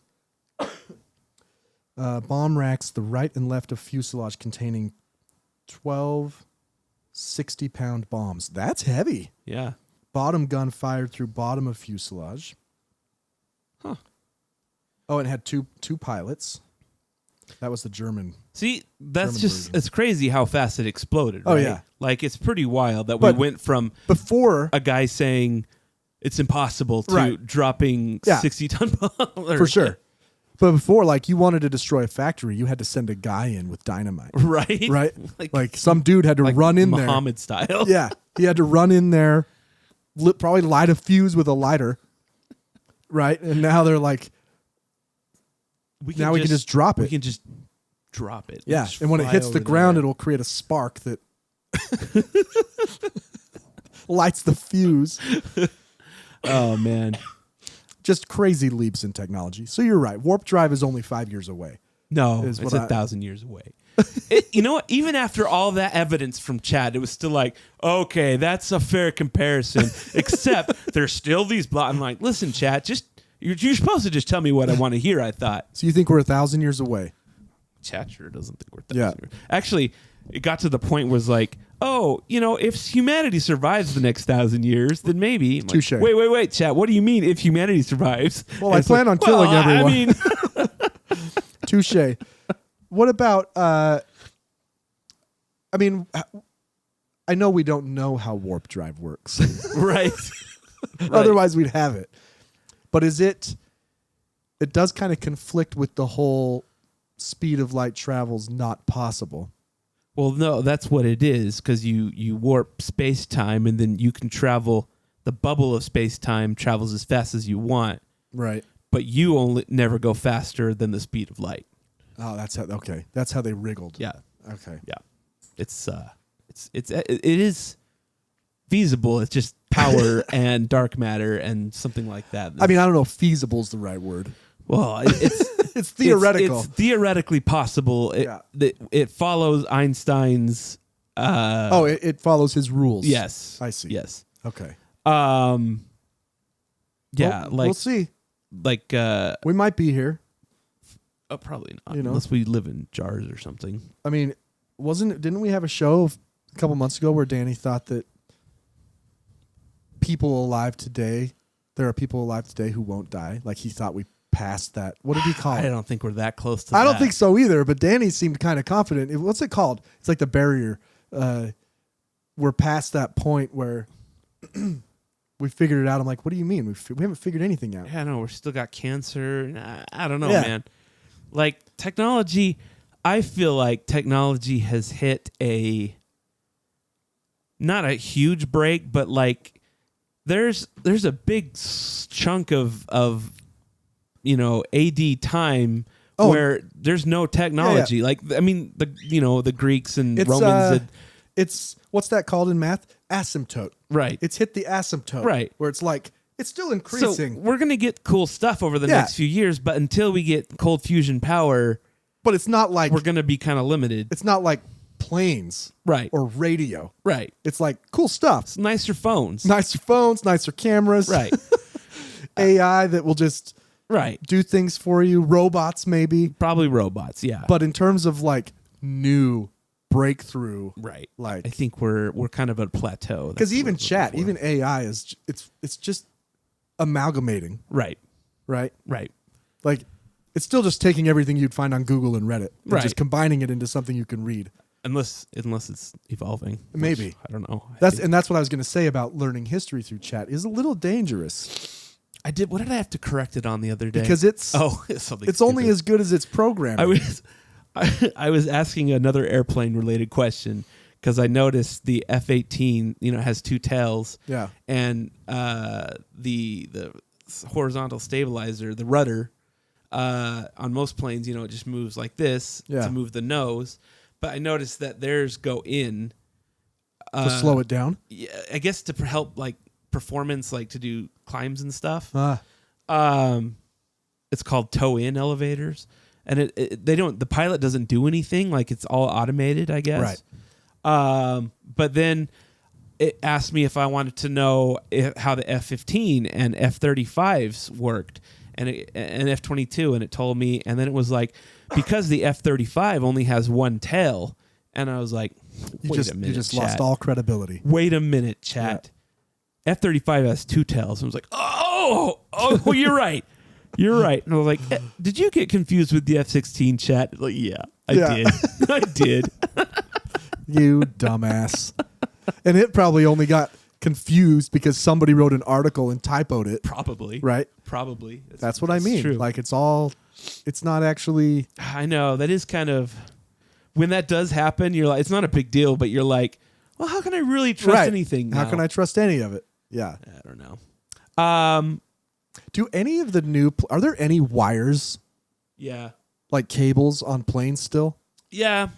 H: Bomb racks, the right and left of fuselage containing 12 60-pound bombs. That's heavy.
G: Yeah.
H: Bottom gun fired through bottom of fuselage.
G: Huh.
H: Oh, and it had two pilots. That was the German.
G: See, that's
H: German
G: just
H: version.
G: it's crazy how fast it exploded.
H: Oh,
G: Right?
H: yeah.
G: Like it's pretty wild that
H: But
G: we went from
H: Before,
G: a guy saying it's impossible to
H: Right.
G: dropping
H: Yeah.
G: 60-ton bombs.
H: for sure. But before, like, you wanted to destroy a factory, you had to send a guy in with dynamite.
G: Right?
H: Right? Like some dude had to
G: like
H: run in
G: Muhammad style.
H: there. Yeah. He had to run in there, probably light a fuse with a lighter, right? And now they're like, we can just drop it.
G: We can just drop it.
H: Yeah,
G: Just
H: and when it
G: fly
H: hits
G: over
H: the ground,
G: there.
H: it'll create a spark that lights the fuse.
G: Oh man.
H: Just crazy leaps in technology. So you're right. Warp drive is only 5 years away.
G: No,
H: Is
G: it's
H: what
G: 1,000 years away. You know what? Even after all that evidence from Chad, it was still like, okay, that's a fair comparison. Except there's still these I'm like, listen, Chad, you're supposed to just tell me what I want to hear. I thought.
H: So you think we're 1,000 years away?
G: Chad sure doesn't think we're 1,000
H: Yeah.
G: years. Actually, it got to the point was like, oh, if humanity survives the next 1,000 years, then maybe. I'm like,
H: Touche.
G: wait, Chad. What do you mean if humanity survives?
H: Well,
G: And
H: I
G: it's
H: plan on killing everyone.
G: I mean,
H: Touche. What about? I know we don't know how warp drive works.
G: right.
H: Otherwise, we'd have it. But is it? It does kind of conflict with the whole speed of light travel's not possible.
G: Well, no, that's what it is, because you warp space-time, and then you can travel. The bubble of space-time travels as fast as you want,
H: Right.
G: but you never go faster than the speed of light.
H: Oh, that's how. Okay, that's how they wriggled.
G: Yeah,
H: Okay.
G: yeah. It is feasible. It's just power and dark matter and something like that.
H: I mean, I don't know if feasible is the right word.
G: Well, it's
H: It's theoretical.
G: It's theoretically possible. It follows Einstein's.
H: It follows his rules.
G: Yes,
H: I see.
G: Yes.
H: Okay.
G: Yeah,
H: Well, we'll see.
G: Like
H: We might be here.
G: probably not,
H: You know.
G: unless we live in jars or something.
H: I mean, didn't we have a show a couple months ago where Danny thought that there are people alive today who won't die? Like he thought we passed that. What did he call
G: I
H: it?
G: don't think we're that close to
H: I
G: that.
H: don't think so either, but Danny seemed kind of confident. What's it called? It's like the barrier. We're past that point where we figured it out. I'm like, what do you mean? We haven't figured anything out.
G: Yeah, no, we're still got cancer. I don't know,
H: Yeah.
G: man. Like technology, I feel like technology has hit not a huge break, but like there's a big chunk of AD time where there's no technology.
H: Yeah.
G: Like I mean the Greeks and
H: It's
G: Romans
H: it's what's that called in math? Asymptote.
G: right.
H: It's hit the asymptote.
G: Right.
H: Where it's like it's still
G: So
H: increasing,
G: we're gonna get cool stuff over the
H: Yeah.
G: next few years, but until we get cold fusion power,
H: but it's not like
G: we're gonna be kind of limited.
H: it's not like planes
G: Right.
H: or radio.
G: Right.
H: It's like cool stuff.
G: It's nicer phones.
H: Nicer phones, nicer cameras.
G: Right.
H: AI that will just
G: Right.
H: do things for you. Robots maybe.
G: Probably robots, yeah.
H: But in terms of like new breakthrough,
G: right.
H: like
G: I think we're kind of at a plateau. That's
H: because
G: what
H: even
G: we're looking
H: chat,
G: for.
H: even AI is it's just amalgamating,
G: right.
H: right?
G: Right.
H: Like it's still just taking everything you'd find on Google and Reddit and
G: Right.
H: just combining it into something you can read.
G: Unless it's evolving. which
H: Maybe.
G: I don't know.
H: That's what I was going to say about learning history through chat is a little dangerous
G: what did I have to correct it on the other day?
H: because it's
G: something
H: it's only
G: stupid.
H: as good as its programming.
G: I was asking another airplane related question because I noticed the F-18 has two tails.
H: Yeah.
G: And the horizontal stabilizer, the rudder, on most planes, it just moves like this
H: Yeah.
G: to move the nose. But I noticed that theirs go in
H: to slow it down.
G: Yeah, I guess to help like performance, like to do climbs and stuff. It's called toe-in elevators, and the pilot doesn't do anything. Like it's all automated, I guess.
H: Right.
G: But then it asked me if I wanted to know how the F-15 and F-35s worked, and F-22, and it told me. And then it was like, because the F-35 only has one tail, and I was like,
H: You
G: wait a minute,
H: just
G: chat.
H: lost all credibility.
G: Wait a minute, chat. F-35 has two tails. I was like, oh, well, you're right. You're right. And I was like, did you get confused with the F-16, chat? Like, yeah, I did. I did.
H: You dumbass. And it probably only got confused because somebody wrote an article and typoed it.
G: Probably.
H: Right?
G: Probably.
H: That's what I mean.
G: True.
H: Like it's not actually.
G: I know. That is kind of, when that does happen, you're like, it's not a big deal, but you're like, well, how can I really trust
H: Right.
G: anything
H: How
G: now?
H: can I trust any of it? Yeah.
G: I don't know.
H: Do any of the new are there any wires
G: Yeah.
H: like cables on planes still?
G: Yeah.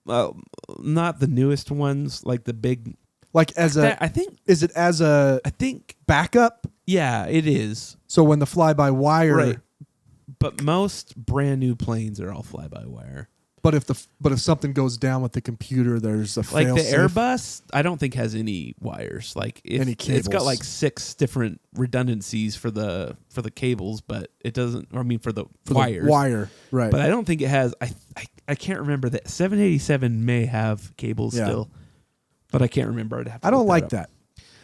G: Well, not the newest ones, like the big.
H: Like as
G: I think.
H: is it as a
G: I think.
H: backup?
G: Yeah, it is.
H: So when the fly-by-wire,
G: Right. But most brand new planes are all fly-by-wire.
H: but if something goes down with the computer, there's a
G: Like the
H: fail-safe.
G: Airbus, I don't think has any wires. Like
H: Any
G: it's got
H: cables.
G: like 6 different redundancies for the cables, but it doesn't. Or I mean for the
H: for
G: wires.
H: the wire, right?
G: But I don't think it has. I can't remember that 787 may have cables
H: Yeah.
G: still, but I can't remember. I'd have to
H: I don't
G: look
H: like
G: up.
H: that.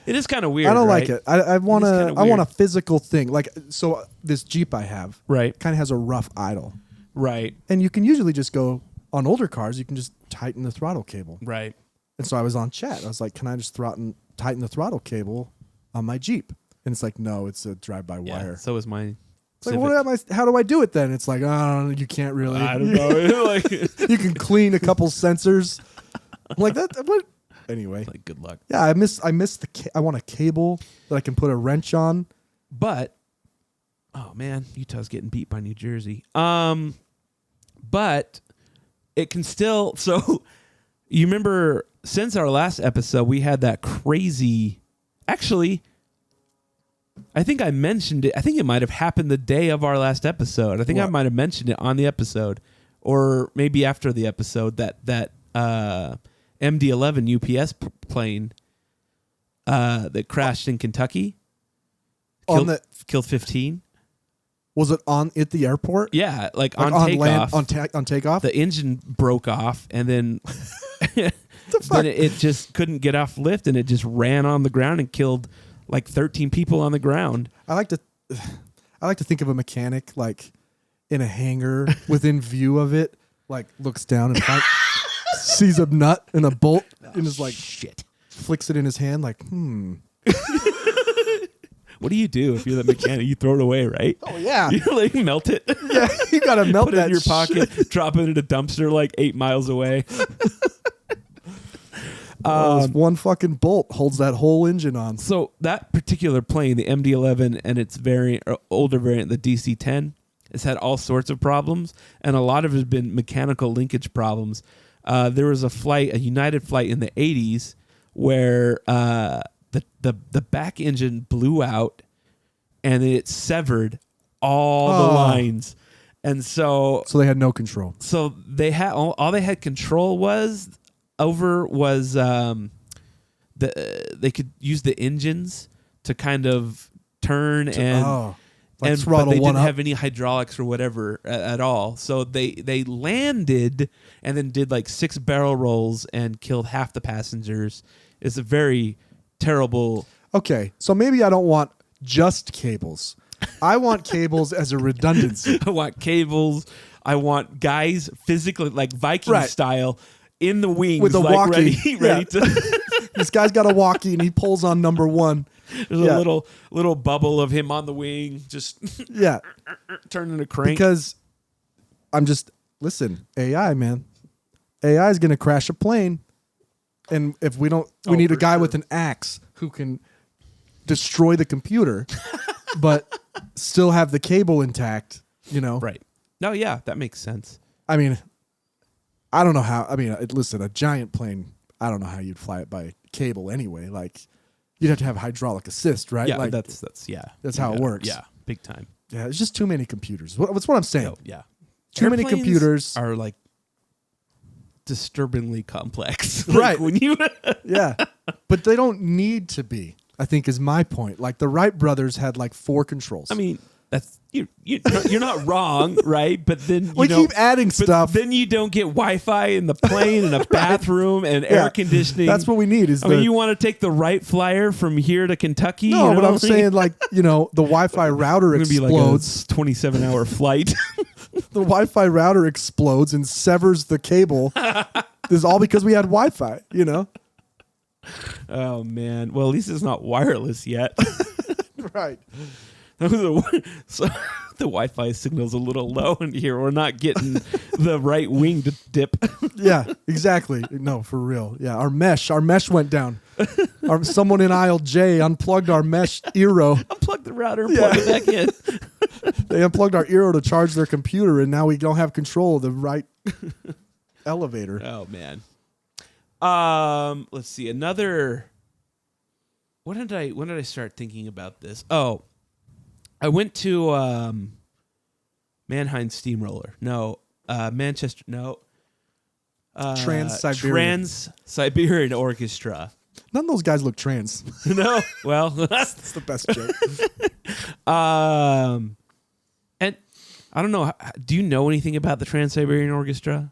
G: It is kind of weird.
H: I don't
G: right?
H: like it. I want
G: It is
H: to.
G: kinda
H: I want a
G: weird.
H: physical thing. Like so, this Jeep I have
G: Right.
H: kind of has a rough idle,
G: Right.
H: and you can usually just go on older cars. You can just tighten the throttle cable.
G: Right.
H: And so I was on chat. I was like, "Can I just tighten the throttle cable on my Jeep?" And it's like, "No, it's a drive-by
G: Yeah.
H: wire."
G: So is mine.
H: It's like, what am I? How do I do it then? It's like, oh, you can't really.
G: I don't know. Like,
H: You can clean a couple sensors. I'm like that. What? Anyway,
G: like good luck.
H: yeah, I miss the. I want a cable that I can put a wrench on.
G: But oh man, Utah's getting beat by New Jersey. But it can still. So you remember since our last episode, we had that crazy. Actually, I think I mentioned it. I think it might have happened the day of our last episode. I think I
H: What?
G: might have mentioned it on the episode, or maybe after the episode that MD-11 UPS plane that crashed in Kentucky. Killed 15.
H: Was it at the airport?
G: Yeah, like
H: Like
G: on takeoff.
H: on takeoff.
G: The engine broke off, and then
H: fuck?
G: then it just couldn't get off lift, and it just ran on the ground and killed like 13 people on the ground.
H: I like to think of a mechanic like in a hangar within view of it, like looks down and sees a nut and a bolt and is like
G: Shit.
H: flicks it in his hand like
G: What do you do if you're the mechanic? You throw it away, right?
H: Oh yeah.
G: You like melt it.
H: Yeah, you gotta melt
G: Put it
H: that
G: in your
H: shit.
G: pocket, drop it in a dumpster like 8 miles away.
H: This one fucking bolt holds that whole engine on.
G: So that particular plane, the MD-11 and its variant, or older variant, the DC-10, has had all sorts of problems, and a lot of it has been mechanical linkage problems. There was a United flight in the 80s where the back engine blew out, and then it severed all the lines, and so
H: So they had no control.
G: so they had all they had control over was they could use the engines to kind of turn and
H: like
G: but
H: throttle
G: they
H: one
G: didn't
H: up.
G: have any hydraulics or whatever at all. So they landed and then did like 6 barrel rolls and killed half the passengers. It's a very terrible.
H: Okay, so maybe I don't want just cables. I want cables as a redundancy.
G: I want cables. I want guys physically like Viking
H: Right.
G: style in the wings
H: With a
G: like
H: walkie.
G: ready to.
H: This guy's got a walkie and he pulls on number 1.
G: There's
H: Yeah.
G: a little bubble of him on the wing, just
H: Yeah,
G: turning a crank.
H: because listen, AI, man. AI is going to crash a plane. And if we don't, we need a
G: for
H: guy
G: sure.
H: with an axe who can destroy the computer, but still have the cable intact, you know?
G: Right. No, yeah, that makes sense.
H: I mean, I don't know how. I mean, listen, a giant plane, I don't know how you'd fly it by cable anyway. Like, you'd have to have hydraulic assist, right?
G: Yeah,
H: like,
G: that's
H: how it
G: Yeah,
H: works.
G: Yeah, big time.
H: yeah, it's just too many computers. What's what I'm saying?
G: No, yeah.
H: Too many
G: Airplanes
H: computers.
G: are like disturbingly complex.
H: Right.
G: When you
H: Yeah, but they don't need to be, I think is my point. Like the Wright brothers had like 4 controls.
G: I mean, that's you're not wrong, right? But then
H: we keep adding
G: but
H: stuff.
G: Then you don't get Wi-Fi in the plane and a bathroom and air conditioning.
H: That's what we need.
G: I mean, you want to take the Wright Flyer from here to Kentucky?
H: No,
G: you know
H: but
G: what
H: I'm
G: I mean?
H: saying like, you know, the Wi-Fi router
G: It's gonna be
H: explodes.
G: like a 27-hour flight.
H: The Wi-Fi router explodes and severs the cable. This is all because we had Wi-Fi, you know?
G: Oh man. Well, at least it's not wireless yet.
H: Right.
G: So the Wi-Fi signal's a little low in here. We're not getting the right wing to dip.
H: Yeah, exactly. No, for real. Yeah, our mesh went down. Someone in aisle J unplugged our mesh Eero.
G: Unplug the router and plug it back in.
H: They unplugged our Eero to charge their computer, and now we don't have control of the right elevator.
G: Oh man. Let's see. Another. When did I start thinking about this? Oh, I went to Mannheim Steamroller. No, Manchester. No. Trans-Siberian Orchestra.
H: None of those guys look trans.
G: No. Well,
H: That's the best joke.
G: and I don't know. Do you know anything about the Trans-Siberian Orchestra?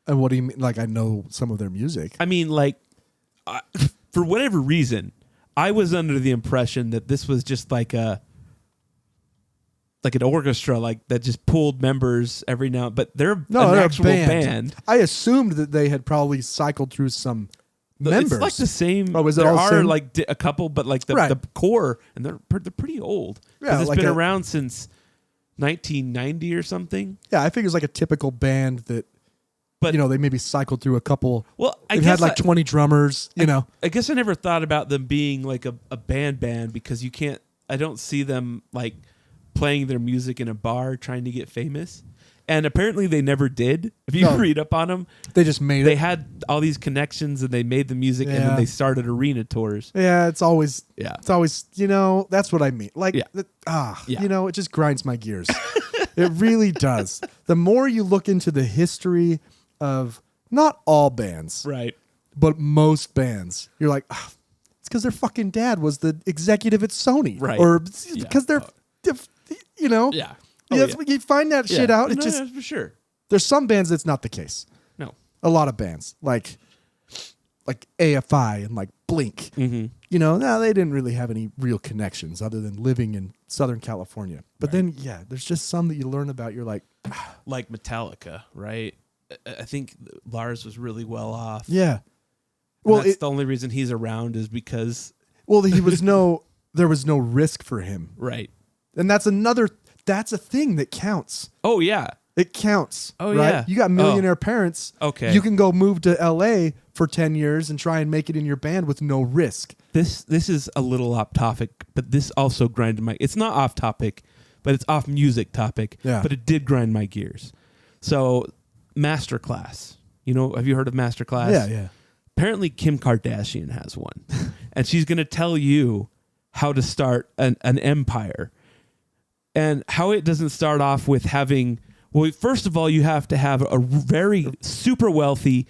H: And what do you mean? Like, I know some of their music.
G: I mean, like, for whatever reason, I was under the impression that this was just like an orchestra, like that just pulled members every now. But they're an actual band.
H: I assumed that they had probably cycled through some members.
G: It's like the same.
H: Oh, is it
G: there
H: all
G: are
H: same?
G: like a couple, but like the core, and they're pretty old.
H: Yeah,
G: It's
H: like
G: been around since 1990 or something.
H: Yeah, I think it's like a typical band that,
G: But
H: they maybe cycled through a couple.
G: well, I
H: They've
G: guess
H: had like 20 drummers.
G: I guess I never thought about them being like a band because you can't. I don't see them like playing their music in a bar trying to get famous. And apparently they never did. If you read up on them,
H: They just made
G: they
H: it.
G: had all these connections and they made the music and
H: Yeah.
G: then they started arena tours.
H: Yeah, it's always.
G: Yeah.
H: It's always. That's what I mean. Like,
G: Yeah.
H: it just grinds my gears. It really does. The more you look into the history of not all bands,
G: Right.
H: but most bands, you're like, it's because their fucking dad was the executive at Sony,
G: Right.
H: Or
G: Yeah.
H: because they're,
G: Yeah.
H: You find that shit out. It's
G: No,
H: just
G: no, for sure.
H: there's some bands that's not the case.
G: No.
H: A lot of bands like AFI and like Blink.
G: Mm-hmm.
H: No, they didn't really have any real connections other than living in Southern California. But then, there's just some that you learn about. You're like,
G: Like Metallica, right? I think Lars was really well off.
H: yeah.
G: Well,
H: Well,
G: that's the only reason he's around is because
H: he was there was no risk for him.
G: right.
H: And that's a thing that counts.
G: Oh yeah.
H: It counts.
G: Oh,
H: right?
G: yeah.
H: You got millionaire parents.
G: Okay.
H: You can go move to LA for 10 years and try and make it in your band with no risk.
G: This is a little off topic, but this also grinded my. It's not off topic, but it's off music topic.
H: Yeah.
G: But it did grind my gears. So, Masterclass. Have you heard of Masterclass?
H: Yeah.
G: Apparently, Kim Kardashian has one, and she's going to tell you how to start an empire, and how it doesn't start off with having. Well, first of all, you have to have a very super wealthy,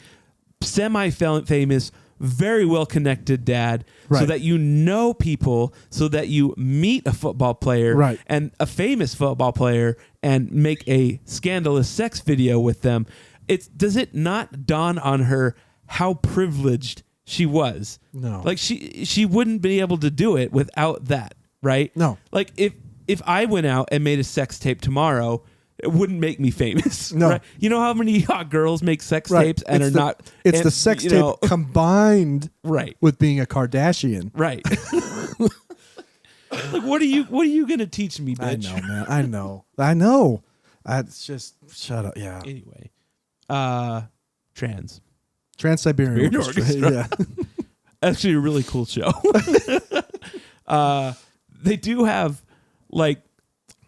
G: semi-famous, very well-connected dad, so
H: Right.
G: that you know people, so that you meet a football player,
H: Right.
G: and a famous football player, and make a scandalous sex video with them. Does it not dawn on her how privileged she was?
H: No.
G: Like she wouldn't be able to do it without that, right?
H: No.
G: Like if I went out and made a sex tape tomorrow, it wouldn't make me famous.
H: No.
G: Right? You know how many hot girls make sex
H: Right.
G: tapes and
H: It's
G: are
H: the-
G: not?
H: It's
G: and,
H: the sex
G: you
H: tape
G: know,
H: combined
G: right,
H: with being a Kardashian.
G: right. Like, what are you gonna teach me,
H: I
G: bitch?
H: know, man. I know. It's just shut up. Yeah.
G: Anyway, Trans.
H: Trans-Siberian
G: Siberian
H: Orchestra. Yeah.
G: Actually, a really cool show. They do have like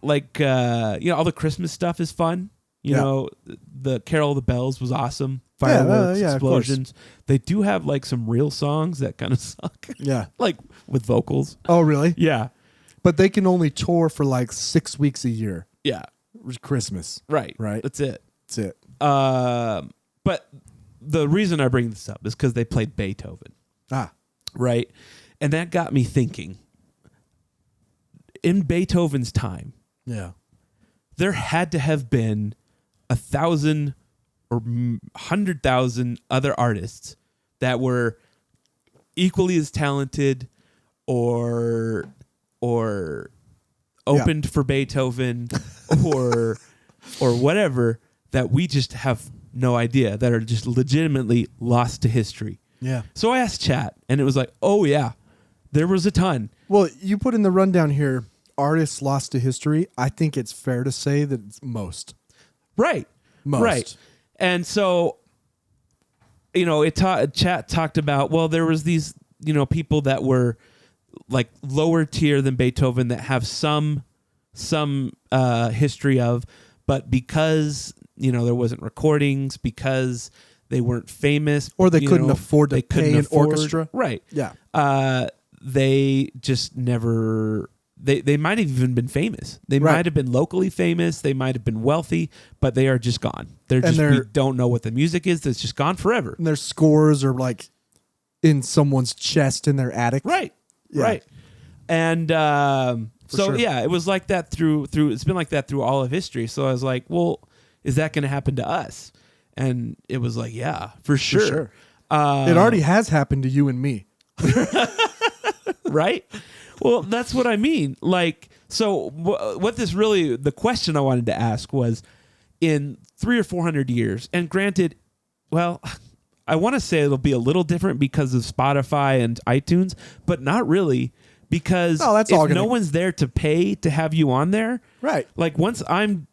G: all the Christmas stuff is fun. You
H: Yeah.
G: know, the Carol of the Bells was awesome.
H: Yeah,
G: Fireworks,
H: yeah, of course.
G: explosions. They do have like some real songs that kind of suck.
H: Yeah.
G: Like with vocals.
H: Oh, really?
G: Yeah.
H: But they can only tour for like 6 weeks a year.
G: Yeah.
H: Christmas.
G: Right.
H: Right.
G: That's it.
H: That's it.
G: But the reason I bring this up is because they played Beethoven.
H: Ah.
G: Right. And that got me thinking. In Beethoven's time,
H: Yeah.
G: there had to have been 1,000 or 100,000 other artists that were equally as talented or opened for Beethoven or whatever that we just have no idea, that are just legitimately lost to history.
H: Yeah.
G: So I asked Chat, and it was like, oh yeah, there was a ton.
H: Well, you put in the rundown here artists lost to history, I think it's fair to say that it's most.
G: Right.
H: Most.
G: Right. And so, chat talked about, well, there was these, people that were like lower tier than Beethoven that have some history of, but because, there wasn't recordings, because they weren't famous,
H: Or they couldn't afford to pay an orchestra.
G: Right.
H: Yeah.
G: They just never. They might have even been famous. They
H: Right.
G: might have been locally famous. They might have been wealthy, but they are just gone. We don't know what the music is. It's just gone forever.
H: And their scores are like in someone's chest in their attic.
G: Right.
H: Yeah.
G: Right. And
H: sure.
G: it was like that through. It's been like that through all of history. So I was like, well, is that going to happen to us? And it was like, yeah, for sure.
H: It already has happened to you and me.
G: Right? Well, that's what I mean. Like, so what this really, the question I wanted to ask was, in 300 or 400 years, and granted, well, I want to say it'll be a little different because of Spotify and iTunes, but not really, because no one's there to pay to have you on there.
H: Right.
G: Like, once I'm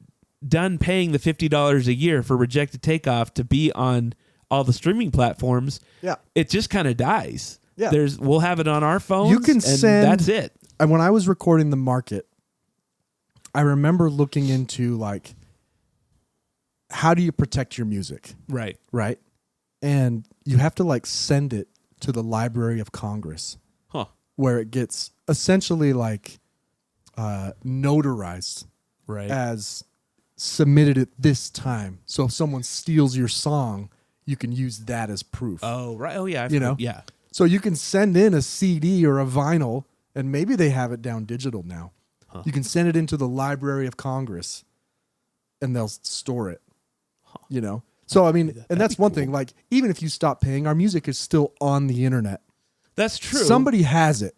G: done paying the $50 a year for Rejected Takeoff to be on all the streaming platforms, it just kind of dies.
H: Yeah.
G: We'll have it on our phones.
H: You can
G: and
H: send.
G: that's it.
H: And when I was recording The Market, I remember looking into like, how do you protect your music?
G: Right.
H: Right. And you have to like send it to the Library of Congress, where it gets essentially like notarized,
G: Right.
H: as submitted at this time. So if someone steals your song, you can use that as proof.
G: Oh, right. Oh, yeah. Yeah.
H: So you can send in a CD or a vinyl, and maybe they have it down digital now. You can send it into the Library of Congress, and they'll store it. So I mean, and that's one thing. Like, even if you stop paying, our music is still on the internet.
G: That's true.
H: Somebody has it,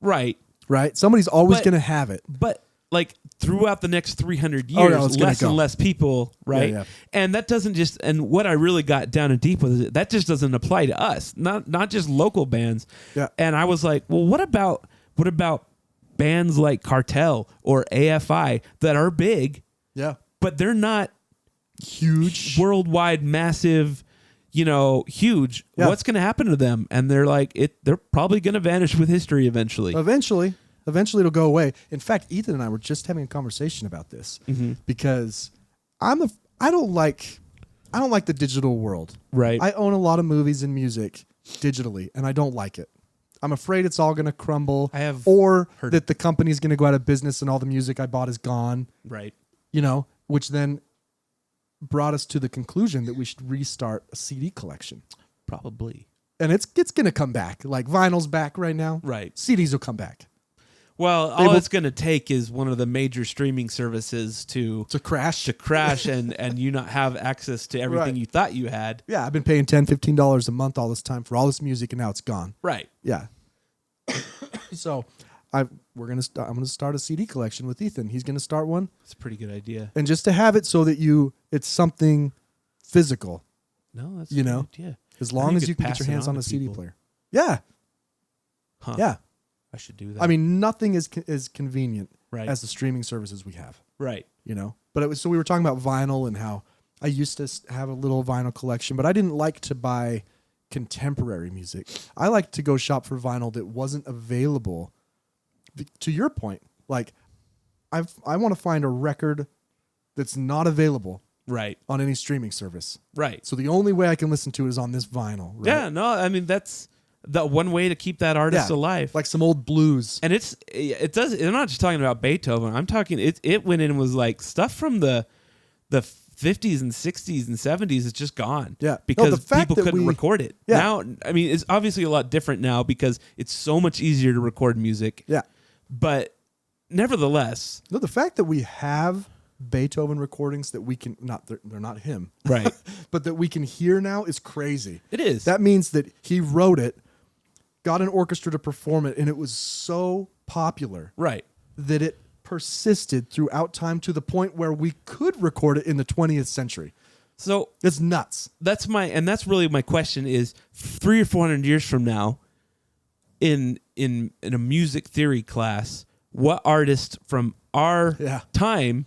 G: Right.
H: right? Somebody's always
G: But-
H: going to have it.
G: But like throughout the next 300 years,
H: it's gonna
G: less
H: go.
G: and less people, right?
H: Yeah.
G: And that doesn't just, and what I really got down and deep with is that just doesn't apply to us, not just local bands.
H: Yeah.
G: And I was like, well, what about bands like Cartel or AFI that are big,
H: Yeah.
G: but they're not
H: Huge.
G: worldwide, massive, huge.
H: Yeah.
G: What's going to happen to them? And they're like, they're probably going to vanish with history eventually.
H: Eventually it'll go away. In fact, Ethan and I were just having a conversation about this because I don't like the digital world.
G: Right.
H: I own a lot of movies and music digitally, and I don't like it. I'm afraid it's all going to crumble.
G: I have
H: or
G: heard
H: that the company's going to go out of business and all the music I bought is gone.
G: Right.
H: Which then brought us to the conclusion that we should restart a CD collection.
G: Probably.
H: And it's going to come back. Like vinyl's back right now.
G: Right.
H: CDs will come back.
G: Well, all it's going to take is one of the major streaming services to
H: crash.
G: and you not have access to everything
H: Right.
G: you thought you had.
H: Yeah, I've been paying $10, $15 a month all this time for all this music, and now it's gone.
G: Right.
H: Yeah. So I'm gonna start a CD collection with Ethan. He's gonna start one,
G: It's a pretty good idea.
H: and just to have it so that it's something physical.
G: No, that's
H: You know?
G: Yeah.
H: As long as you can get
G: pass
H: your
G: it
H: hands
G: on
H: on
G: to
H: a CD
G: people.
H: player. Yeah.
G: Huh.
H: Yeah.
G: I should do that.
H: I mean, nothing is as convenient
G: Right.
H: as the streaming services we have.
G: right.
H: But it was, so we were talking about vinyl and how I used to have a little vinyl collection, but I didn't like to buy contemporary music. I liked to go shop for vinyl that wasn't available. To your point, like I want to find a record that's not available
G: Right.
H: on any streaming service.
G: Right.
H: So the only way I can listen to it is on this vinyl. Right?
G: Yeah, no, I mean that's the one way to keep that artist
H: Yeah.
G: alive.
H: Like some old blues.
G: And it does. I'm not just talking about Beethoven. I'm talking. It went in and was like stuff from the 50s and 60s and 70s. It's just gone.
H: Yeah. No,
G: because
H: the fact
G: people
H: that
G: couldn't
H: we-
G: record it.
H: Yeah.
G: Now, I mean, it's obviously a lot different now because it's so much easier to record music.
H: Yeah.
G: But nevertheless,
H: No, the fact that we have Beethoven recordings that we can they're not him.
G: right?
H: But that we can hear now is crazy.
G: It is.
H: That means that he wrote it, got an orchestra to perform it, and it was so popular
G: right.
H: that it persisted throughout time to the point where we could record it in the 20th century.
G: So
H: It's nuts.
G: that's really my question is 300 or 400 years from now in a music theory class, what artists from our time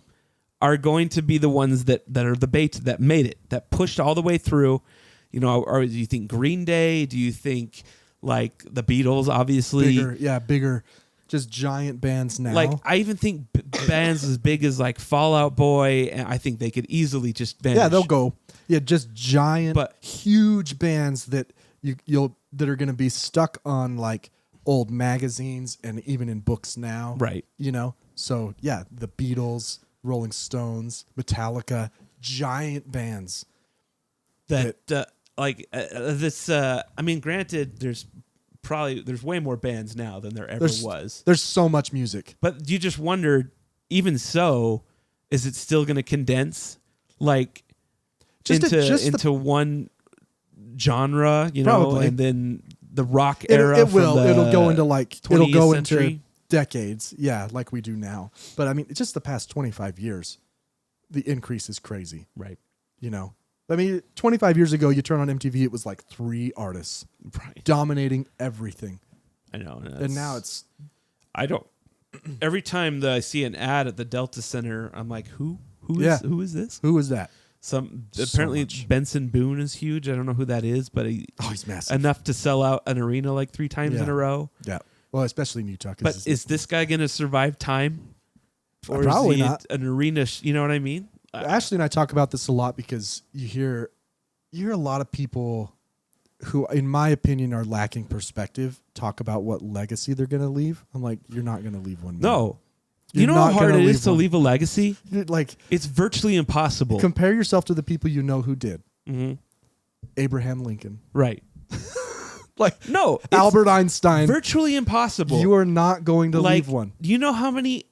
G: are going to be the ones that are the bait that made it, that pushed all the way through. You know, or do you think Green Day? Do you think like the Beatles? Obviously,
H: bigger, just giant bands now.
G: Like I even think bands as big as like Fall Out Boy, and I think they could easily just vanish.
H: Yeah, they'll go. Yeah, just giant, huge bands that that are going to be stuck on like old magazines and even in books now.
G: Right.
H: You know. So yeah, the Beatles, Rolling Stones, Metallica, giant bands.
G: That this. I mean, granted, there's way more bands now than there ever was.
H: There's so much music,
G: but you just wondered. Even so, is it still going to condense like into one genre? You know,
H: probably.
G: And then the rock era.
H: It will. It'll go into like
G: 20th century.
H: Into decades. Yeah, like we do now. But I mean, it's just the past 25 years, the increase is crazy.
G: Right.
H: You know. I mean, 25 years ago, you turn on MTV, it was like 3 artists dominating everything.
G: I know.
H: And now it's...
G: I don't... Every time that I see an ad at the Delta Center, I'm like, who is this?
H: Who is that?
G: Apparently Benson Boone is huge. I don't know who that is, but
H: he's massive.
G: Enough to sell out an arena like 3 times in a row.
H: Yeah. Well, especially in Utah.
G: But is this guy going to survive time? Or
H: probably
G: is he
H: not.
G: An arena, you know what I mean?
H: Ashley and I talk about this a lot because you hear a lot of people who, in my opinion, are lacking perspective talk about what legacy they're going to leave. I'm like, you're not going to leave one.
G: No. You know how hard it is to leave a legacy?
H: Like,
G: it's virtually impossible.
H: Compare yourself to the people you know who did.
G: Mm-hmm.
H: Abraham Lincoln.
G: Right.
H: Like,
G: no.
H: Albert Einstein.
G: Virtually impossible.
H: You are not going to leave one.
G: Do you know how many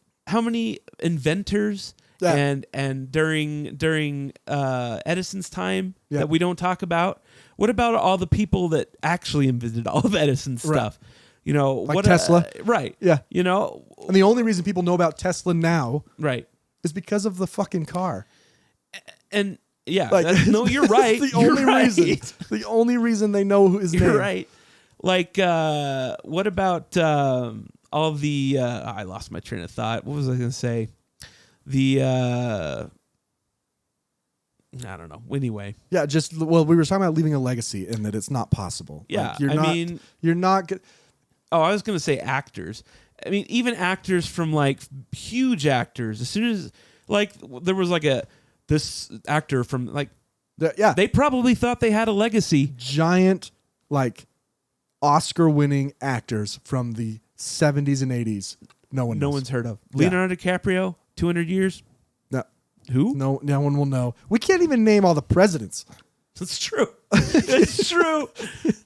G: inventors and during Edison's time that we don't talk about? What about all the people that actually invented all of Edison's stuff? You know,
H: like Tesla,
G: right?
H: Yeah,
G: you know,
H: and the only reason people know about Tesla now,
G: right,
H: is because of the fucking car.
G: And no, you're right.
H: The only reason. The only reason they know his name.
G: You're right. Like, what about all the? I lost my train of thought. What was I going to say? I don't know. Anyway.
H: Yeah, we were talking about leaving a legacy and that it's not possible.
G: Yeah,
H: like, you're not.
G: Oh, I was going to say actors. I mean, even actors from like huge actors. As soon as like there was like this actor from like they probably thought they had a legacy.
H: Giant like Oscar-winning actors from the 70s and 80s. No one's
G: heard of. Leonardo DiCaprio, 200 years.
H: No.
G: Who?
H: No one will know. We can't even name all the presidents.
G: It's true. It's true.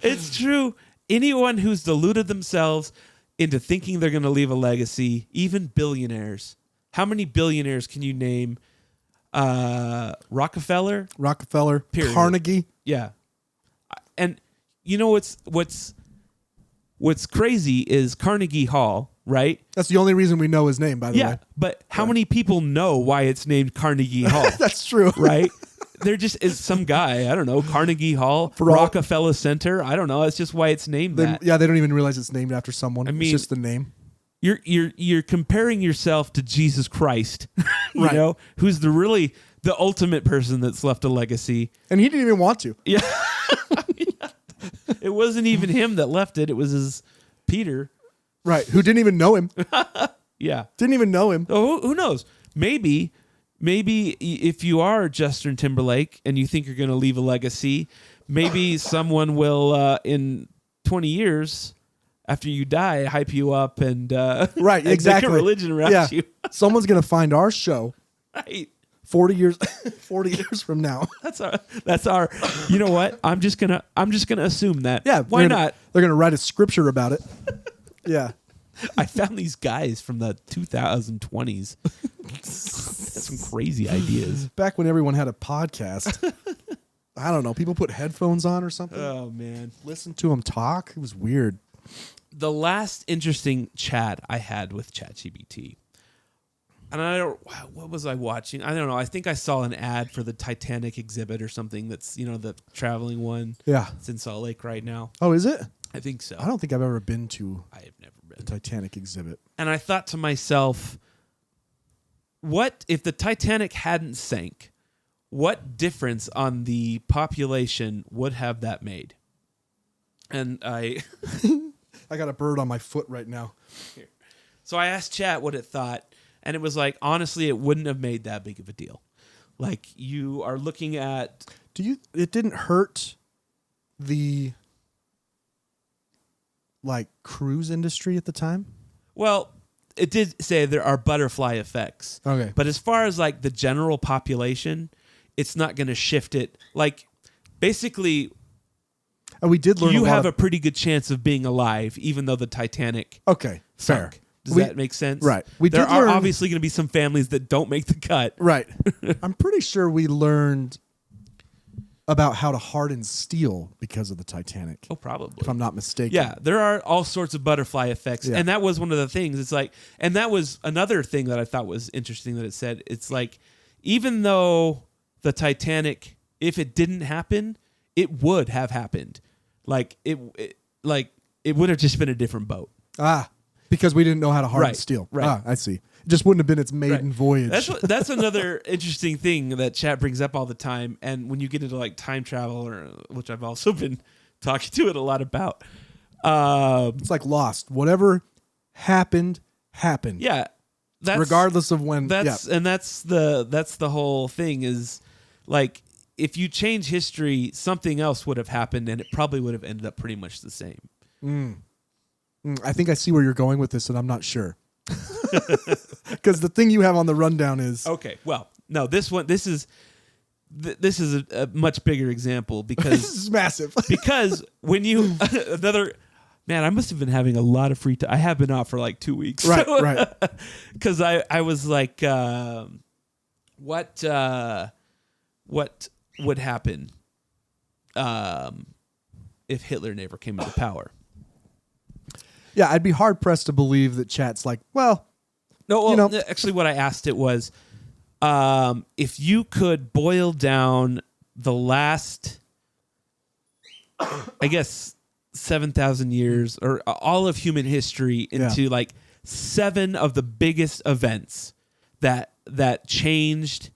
G: It's true. Anyone who's deluded themselves into thinking they're going to leave a legacy, even billionaires. How many billionaires can you name? Rockefeller,
H: period. Carnegie.
G: Yeah. And you know what's crazy is Carnegie Hall, right?
H: That's the only reason we know his name, by the way.
G: Yeah, but how many people know why it's named Carnegie Hall?
H: That's true.
G: Right? There just is some guy, I don't know, Carnegie Hall, Rockefeller Center. I don't know. That's just why it's named that.
H: Yeah, they don't even realize it's named after someone. I mean, it's just the name.
G: You're comparing yourself to Jesus Christ, you know, who's the ultimate person that's left a legacy.
H: And he didn't even want to.
G: Yeah. It wasn't even him that left it. It was his Peter.
H: Right, who didn't even know him.
G: Yeah.
H: Didn't even know him.
G: Oh, who knows? Maybe if you are Justin Timberlake and you think you're going to leave a legacy, maybe someone will, in 20 years, after you die, hype you up and
H: right,
G: and
H: exactly.
G: make a religion around you.
H: Someone's going to find our show.
G: Right.
H: 40 years from now.
G: That's our you know what? I'm just gonna assume that.
H: Yeah.
G: Why not?
H: They're gonna write a scripture about it. Yeah.
G: I found these guys from the 2020s. That's some crazy ideas.
H: Back when everyone had a podcast. I don't know. People put headphones on or something.
G: Oh man.
H: Listen to them talk. It was weird.
G: The last interesting chat I had with ChatGPT. And what was I watching? I don't know. I think I saw an ad for the Titanic exhibit or something that's, the traveling one.
H: Yeah.
G: It's in Salt Lake right now.
H: Oh, is it?
G: I think so.
H: I don't think I've ever been to
G: I have never
H: the
G: been.
H: Titanic exhibit.
G: And I thought to myself, what if the Titanic hadn't sank? What difference on the population would have that made? And I
H: got a bird on my foot right now.
G: So I asked Chat what it thought, and it was like, honestly, it wouldn't have made that big of a deal. Like, you are looking at...
H: It didn't hurt the, like, cruise industry at the time?
G: Well, it did say there are butterfly effects.
H: Okay.
G: But as far as, like, the general population, it's not going to shift it. Like, basically...
H: And we did learn
G: you have a pretty good chance of being alive, even though the Titanic
H: Okay, fair.
G: sunk. Does that make sense?
H: Right.
G: There are obviously going to be some families that don't make the cut.
H: Right. I'm pretty sure we learned about how to harden steel because of the Titanic.
G: Oh, probably.
H: If I'm not mistaken.
G: Yeah, there are all sorts of butterfly effects.
H: Yeah.
G: And that was one of the things. It's like, and that was another thing that I thought was interesting that it said. It's like, even though the Titanic, if it didn't happen, it would have happened. Like, it would have just been a different boat.
H: Because we didn't know how to harden
G: Right,
H: steel.
G: right.
H: I see. It just wouldn't have been its maiden
G: Right.
H: voyage.
G: That's another interesting thing that Chat brings up all the time. And when you get into like time travel, which I've also been talking to it a lot about.
H: It's like Lost. Whatever happened.
G: Yeah.
H: Regardless of when.
G: And that's the whole thing is like, if you change history, something else would have happened and it probably would have ended up pretty much the same.
H: I think I see where you're going with this, and I'm not sure. Because the thing you have on the rundown is
G: Okay. Well, no, this is a much bigger example
H: this
G: because
H: is massive.
G: because when you man, I must have been having a lot of free time. I have been off for like 2 weeks.
H: Right.
G: Because I was like, what would happen if Hitler never came into power?
H: Yeah, I'd be hard pressed to believe that Chat's like, well,
G: actually, what I asked it was, if you could boil down the last, I guess, 7,000 years or all of human history into like 7 of the biggest events that changed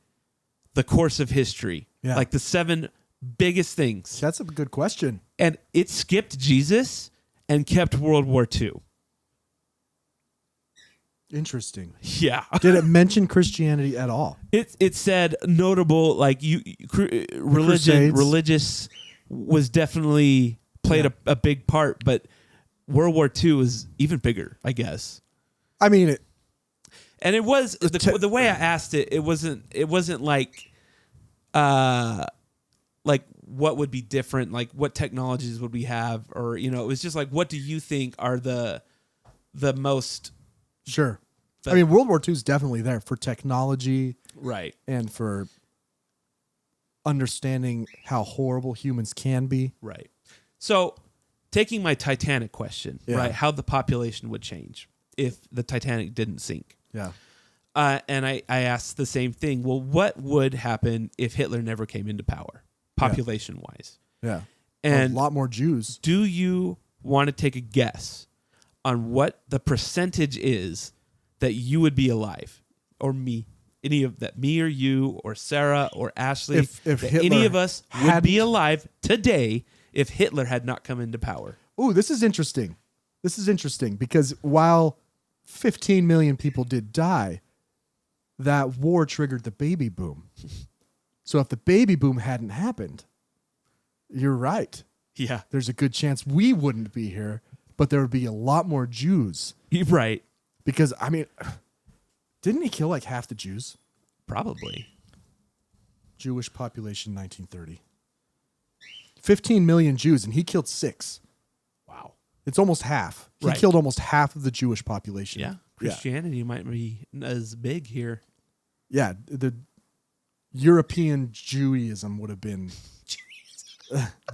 G: the course of history, like the 7 biggest things.
H: That's a good question.
G: And it skipped Jesus and kept World War II.
H: Interesting.
G: Yeah.
H: Did it mention Christianity at all?
G: It said notable, like religious was definitely played a big part, but World War II was even bigger, I guess.
H: I mean,
G: And it was the way I asked it. It wasn't like what would be different, like what technologies would we have, or it was just like, what do you think are the most
H: sure. I mean, World War II is definitely there for technology,
G: right,
H: and for understanding how horrible humans can be.
G: right. So, taking my Titanic question, right, how the population would change if the Titanic didn't sink.
H: Yeah.
G: And I asked the same thing. Well, what would happen if Hitler never came into power, population-wise?
H: Yeah.
G: And
H: a lot more Jews.
G: do you want to take a guess on what the percentage is that you would be alive, or me, any of that, me or you or Sarah or Ashley,
H: If
G: that
H: Hitler
G: any of us would be
H: hadn't-
G: alive today if Hitler had not come into power?
H: Ooh, this is interesting. Because while 15 million people did die, that war triggered the baby boom. So if the baby boom hadn't happened, you're right.
G: Yeah,
H: There's a good chance we wouldn't be here, but there would be a lot more Jews.
G: you're right.
H: Because, I mean, didn't he kill like half the Jews?
G: Probably.
H: Jewish population 1930. 15 million Jews, and he killed 6.
G: Wow.
H: It's almost half. He
G: Right.
H: killed almost half of the Jewish population.
G: Yeah. Christianity might be as big here.
H: Yeah, the European Judaism would have been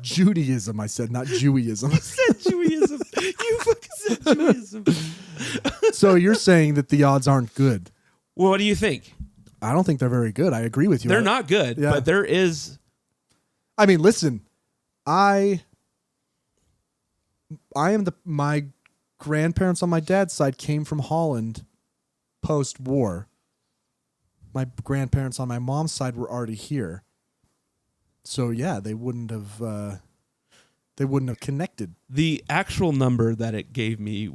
H: Judaism. I said, not Jewism.
G: Judaism. You fucking said Judaism.
H: So you're saying that the odds aren't good?
G: Well, what do you think?
H: I don't think they're very good. I agree with you.
G: They're not good,
H: Yeah.
G: but there is.
H: I mean, listen, I my grandparents on my dad's side came from Holland post-war. My grandparents on my mom's side were already here. So yeah, they wouldn't have connected.
G: The actual number that it gave me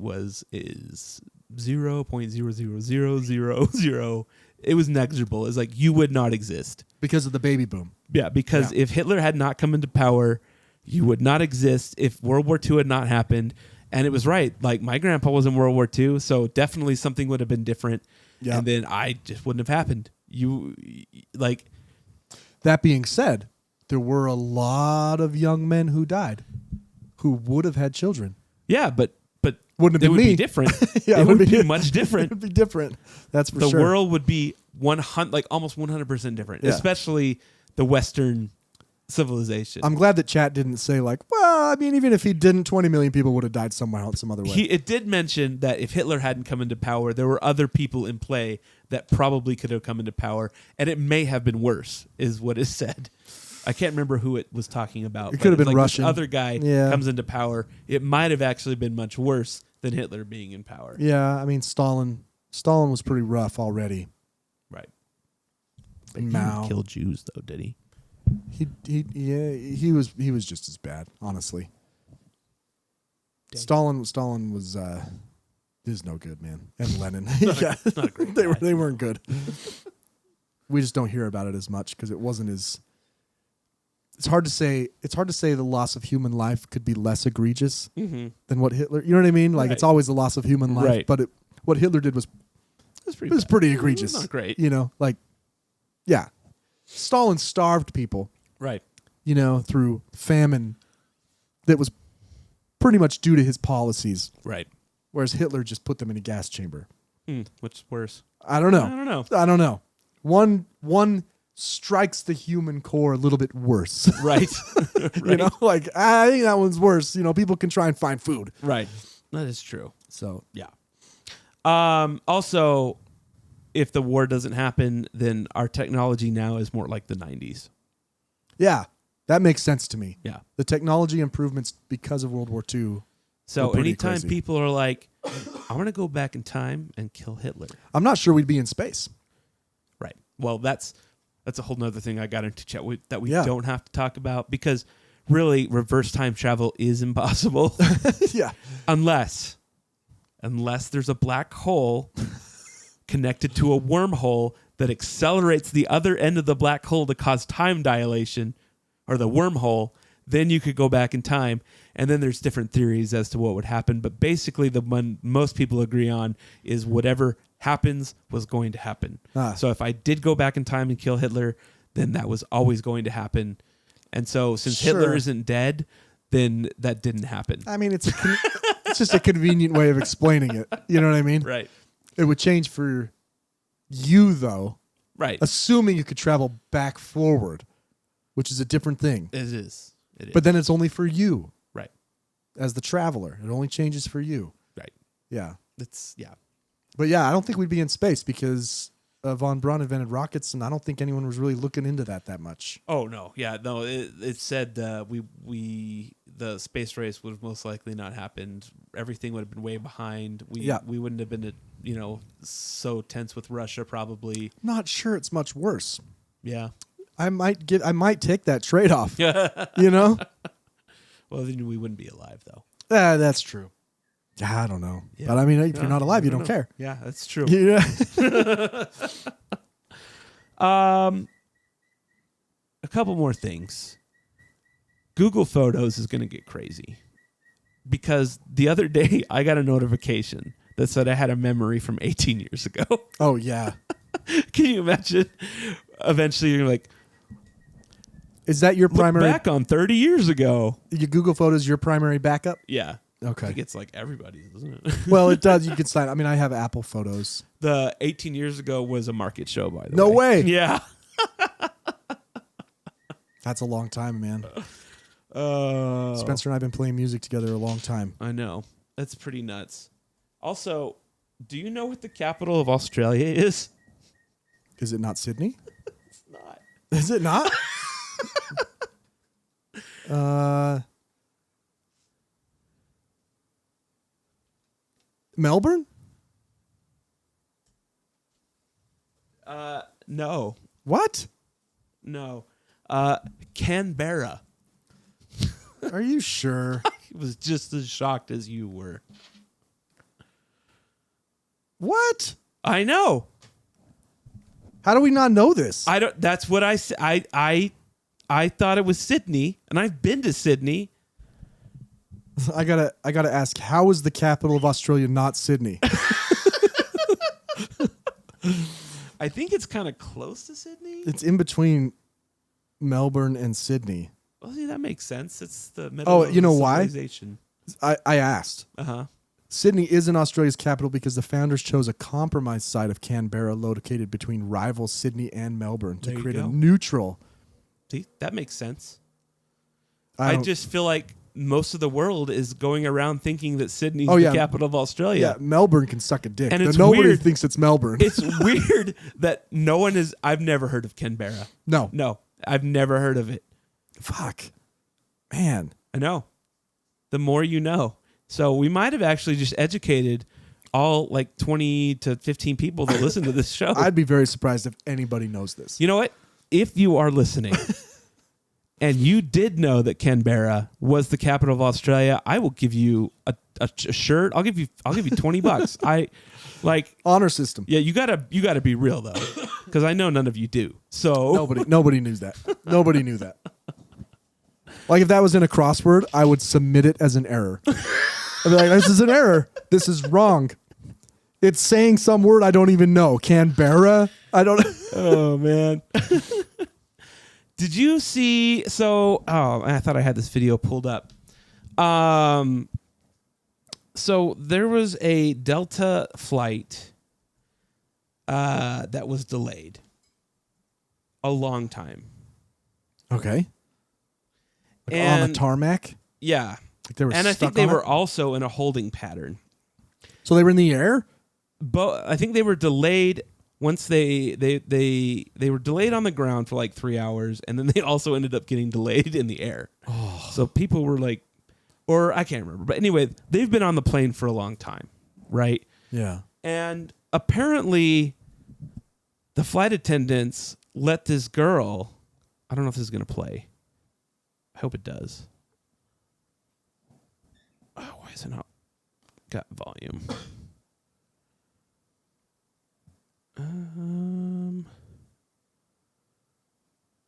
G: is 0.00000. It was negligible. It's like you would not exist.
H: Because of the baby boom.
G: Yeah, because if Hitler had not come into power, you would not exist. If World War II had not happened, and it was right. Like my grandpa was in World War II, so definitely something would have been different.
H: Yeah.
G: And then I just wouldn't have happened.
H: That being said, there were a lot of young men who died who would have had children.
G: Yeah, but
H: Wouldn't have
G: it
H: been
G: would
H: me.
G: be different.
H: Yeah,
G: it would be much different.
H: It would be different. That's for
G: The
H: sure.
G: world would be almost 100% different,
H: Yeah.
G: especially the Western civilization.
H: I'm glad that chat didn't say like, well, I mean, even if he didn't, 20 million people would have died somewhere else, some other way.
G: It did mention that if Hitler hadn't come into power, there were other people in play that probably could have come into power, and it may have been worse, is what is said. I can't remember who it was talking about.
H: It could have been
G: this
H: Russian.
G: other guy
H: Yeah.
G: comes into power. It might have actually been much worse than Hitler being in power.
H: Yeah, I mean, Stalin was pretty rough already.
G: Right.
H: And
G: He
H: Mao.
G: didn't kill Jews, though, did he?
H: He was just as bad, honestly. Stalin was is no good, man. And Lenin. Yeah.
G: Not a great
H: They weren't good. We just don't hear about it as much because it wasn't as. It's hard to say the loss of human life could be less egregious than what Hitler. You know what I mean? Like
G: Right.
H: it's always the loss of human life,
G: Right.
H: but what Hitler did was
G: It
H: was pretty egregious.
G: Not great.
H: You know, like yeah, Stalin starved people.
G: Right.
H: You know, through famine that was pretty much due to his policies,
G: Right.
H: whereas Hitler just put them in a gas chamber.
G: What's worse?
H: I don't know.
G: I don't know.
H: One strikes the human core a little bit worse.
G: Right.
H: You know, like I think that one's worse. You know, people can try and find food.
G: Right. That is true.
H: So
G: Yeah. Also, if the war doesn't happen, then our technology now is more like the 90s.
H: yeah, that makes sense to me.
G: Yeah.
H: The technology improvements because of World War II.
G: So
H: We're pretty
G: anytime
H: crazy.
G: people are like, I want to go back in time and kill Hitler.
H: I'm not sure we'd be in space.
G: Right. Well, that's a whole nother thing I got into chat with that we
H: Yeah.
G: don't have to talk about because really reverse time travel is impossible
H: Yeah.
G: unless there's a black hole connected to a wormhole that accelerates the other end of the black hole to cause time dilation, or the wormhole, then you could go back in time. And then there's different theories as to what would happen. But basically the one most people agree on is whatever happens was going to happen. So if I did go back in time and kill Hitler, then that was always going to happen. And so since Hitler
H: Sure.
G: isn't dead, then that didn't happen.
H: I mean, it's just a convenient way of explaining it. You know what I mean?
G: Right.
H: It would change for you, though,
G: Right.
H: assuming you could travel back forward, which is a different thing.
G: It is. It is.
H: But then it's only for you
G: right.
H: as the traveler. It only changes for you.
G: Right.
H: Yeah.
G: Yeah.
H: But yeah, I don't think we'd be in space because von Braun invented rockets, and I don't think anyone was really looking into that much.
G: Oh no, yeah, no. It said the space race would have most likely not happened. Everything would have been way behind. We wouldn't have been so tense with Russia probably.
H: Not sure it's much worse.
G: Yeah.
H: I might take that trade off. You know?
G: Well, then we wouldn't be alive though.
H: That's true. I don't know.
G: Yeah.
H: But I mean, if you're not alive, you don't
G: know.
H: care.
G: Yeah, that's true.
H: Yeah.
G: A couple more things. Google Photos is going to get crazy because the other day I got a notification that said I had a memory from 18 years ago.
H: Oh, yeah.
G: Can you imagine? Eventually, you're like,
H: Is that your
G: look
H: primary?
G: back on 30 years ago.
H: Your Google Photos your primary backup?
G: Yeah. I
H: Okay.
G: think it's like everybody's, isn't it?
H: Well, it does. You can sign. I mean, I have Apple Photos.
G: The 18 years ago was a market show, by the way.
H: No way.
G: Yeah.
H: That's a long time, man.
G: Oh.
H: Spencer and I have been playing music together a long time.
G: I know. That's pretty nuts. Also, do you know what the capital of Australia is?
H: Is it not Sydney?
G: It's not.
H: Is it not? Melbourne?
G: No.
H: What?
G: No. Canberra.
H: Are you sure?
G: I was just as shocked as you were.
H: What?
G: I know.
H: How do we not know this?
G: I don't. That's what I said. I thought it was Sydney, and I've been to Sydney.
H: I gotta ask, how is the capital of Australia not Sydney?
G: I think it's kind of close to Sydney.
H: It's in between Melbourne and Sydney.
G: Well, see, that makes sense. It's the middle.
H: Oh, you know why?
G: Civilization.
H: I asked. Sydney isn't Australia's capital because the founders chose a compromise site of Canberra located between rival Sydney and Melbourne to
G: There you
H: create a
G: go.
H: neutral.
G: See, that makes sense.
H: I
G: I
H: don't-
G: just feel like most of the world is going around thinking that Sydney's
H: Oh, yeah.
G: the capital of Australia.
H: Yeah, Melbourne can suck a dick.
G: And
H: But
G: it's
H: nobody
G: weird.
H: thinks it's Melbourne.
G: It's weird that no one is. I've never heard of Canberra.
H: no.
G: No, I've never heard of it.
H: Fuck. Man.
G: I know. The more you know. So we might have actually just educated all like 20 to 15 people that listen to this show.
H: I'd be very surprised if anybody knows this.
G: You know what? If you are listening and you did know that Canberra was the capital of Australia, I will give you a shirt. I'll give you $20. I like
H: Honor system.
G: yeah, you gotta be real though. Because I know none of you do. So
H: Nobody knew that. Nobody knew that. Like if that was in a crossword, I would submit it as an error. I'd be like, this is an error. This is wrong. It's saying some word I don't even know. Canberra? I don't
G: oh man. Did you see I thought I had this video pulled up. So there was a Delta flight that was delayed a long time.
H: Okay. On a
G: And
H: tarmac?
G: yeah.
H: Like they were
G: And I
H: stuck
G: think they
H: on
G: were
H: it?
G: also in a holding pattern.
H: So they were in the air?
G: But I think they were delayed once they were delayed on the ground for like 3 hours, and then they also ended up getting delayed in the air. Oh. So people were like, or I can't remember, but anyway, they've been on the plane for a long time, right?
H: Yeah.
G: And apparently, the flight attendants let this girl. I don't know if this is gonna play. I hope it does. Oh, why is it not got volume?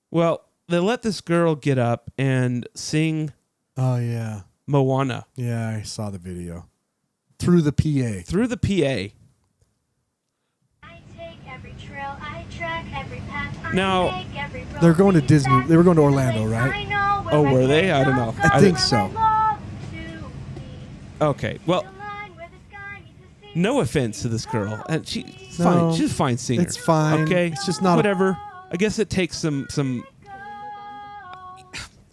G: Well, they let this girl get up and sing
H: Oh, yeah.
G: Moana
H: Yeah, I saw the video. Through the PA.
G: through the PA.
I: I take every trail, I track every path, I
G: Now,
I: take every road
H: they're going to
I: leading
H: Disney.
I: back
H: They were going to
I: the
H: Orlando,
I: place
H: right?
I: I know where
G: Oh,
I: I
G: were they?
I: can
G: I don't
I: go,
G: know.
I: go
H: I think
I: where
H: so.
I: I love to be.
G: Okay, well,
I: The line where the sky meets the sea.
G: no offense to this girl, and she's
H: No,
G: fine. She's a fine singer.
H: it's fine.
G: Okay,
H: It's just not a-
G: whatever. I guess it takes some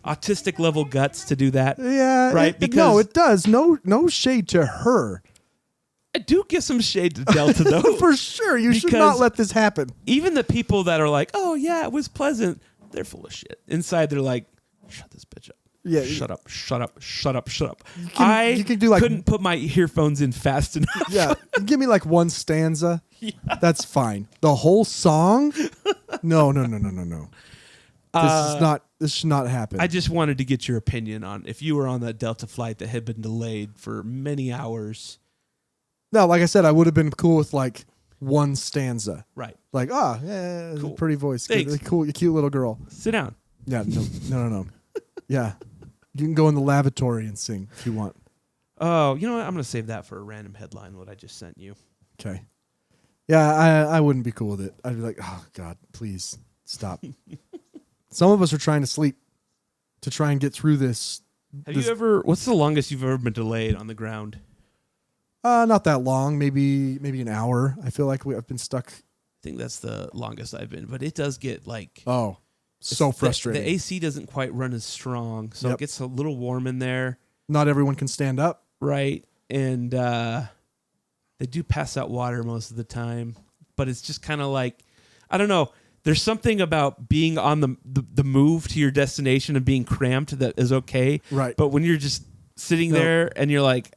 G: autistic level guts to do that.
H: Yeah.
G: Right,
H: No,
G: because-
H: it does. No shade to her.
G: I do give some shade to Delta though.
H: For sure. You should
G: Because-
H: not let this happen.
G: Even the people that are like, "Oh yeah, it was pleasant," they're full of shit. Inside, they're like, "Shut this bitch up."
H: Yeah.
G: Shut up, shut up, shut up, shut up.
H: you can do like-
G: couldn't put my earphones in fast enough.
H: Yeah. Give me like one stanza. That's fine. The whole song? No. This should not happen.
G: I just wanted to get your opinion on if you were on that Delta flight that had been delayed for many hours.
H: No, like I said, I would have been cool with like one stanza.
G: Right.
H: Like, yeah,
G: Cool.
H: pretty voice.
G: Thanks.
H: Good, cool, cute little girl.
G: Sit down.
H: Yeah, no. Yeah. You can go in the lavatory and sing if you want.
G: Oh, you know what? I'm going to save that for a random headline, what I just sent you.
H: Okay. Yeah, I wouldn't be cool with it. I'd be like, oh, God, please stop. Some of us are trying to sleep to try and get through this.
G: Have you ever, what's the longest you've ever been delayed on the ground?
H: Not that long, maybe an hour. I feel like I've been stuck.
G: I think that's the longest I've been, but it does get like...
H: Oh, so frustrating.
G: The AC doesn't quite run as strong, so
H: Yep.
G: it gets a little warm in there,
H: Not everyone can stand up.
G: right? And they do pass out water most of the time, but it's just kind of like, I don't know. There's something about being on the move to your destination and being cramped that is okay.
H: Right.
G: But when you're just sitting
H: No.
G: there and you're like,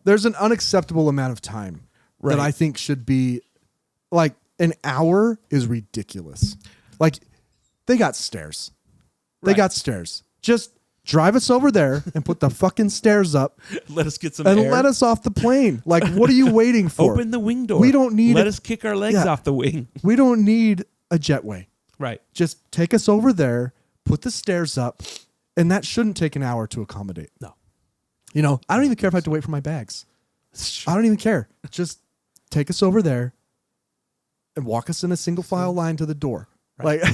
H: there's an unacceptable amount of time that I think should be like an hour is ridiculous. Like they got stairs. They got stairs. Just drive us over there and put the fucking stairs up.
G: Let us get some
H: and
G: air.
H: let us off the plane. Like, what are you waiting for?
G: Open the wing door.
H: We don't need
G: Let us kick our legs off the wing.
H: We don't need a jetway.
G: Right.
H: Just take us over there, put the stairs up, and that shouldn't take an hour to accommodate.
G: No.
H: You know, I don't even care if I have to wait for my bags. I don't even care. Just take us over there and walk us in a single file line to the door. Right. Like,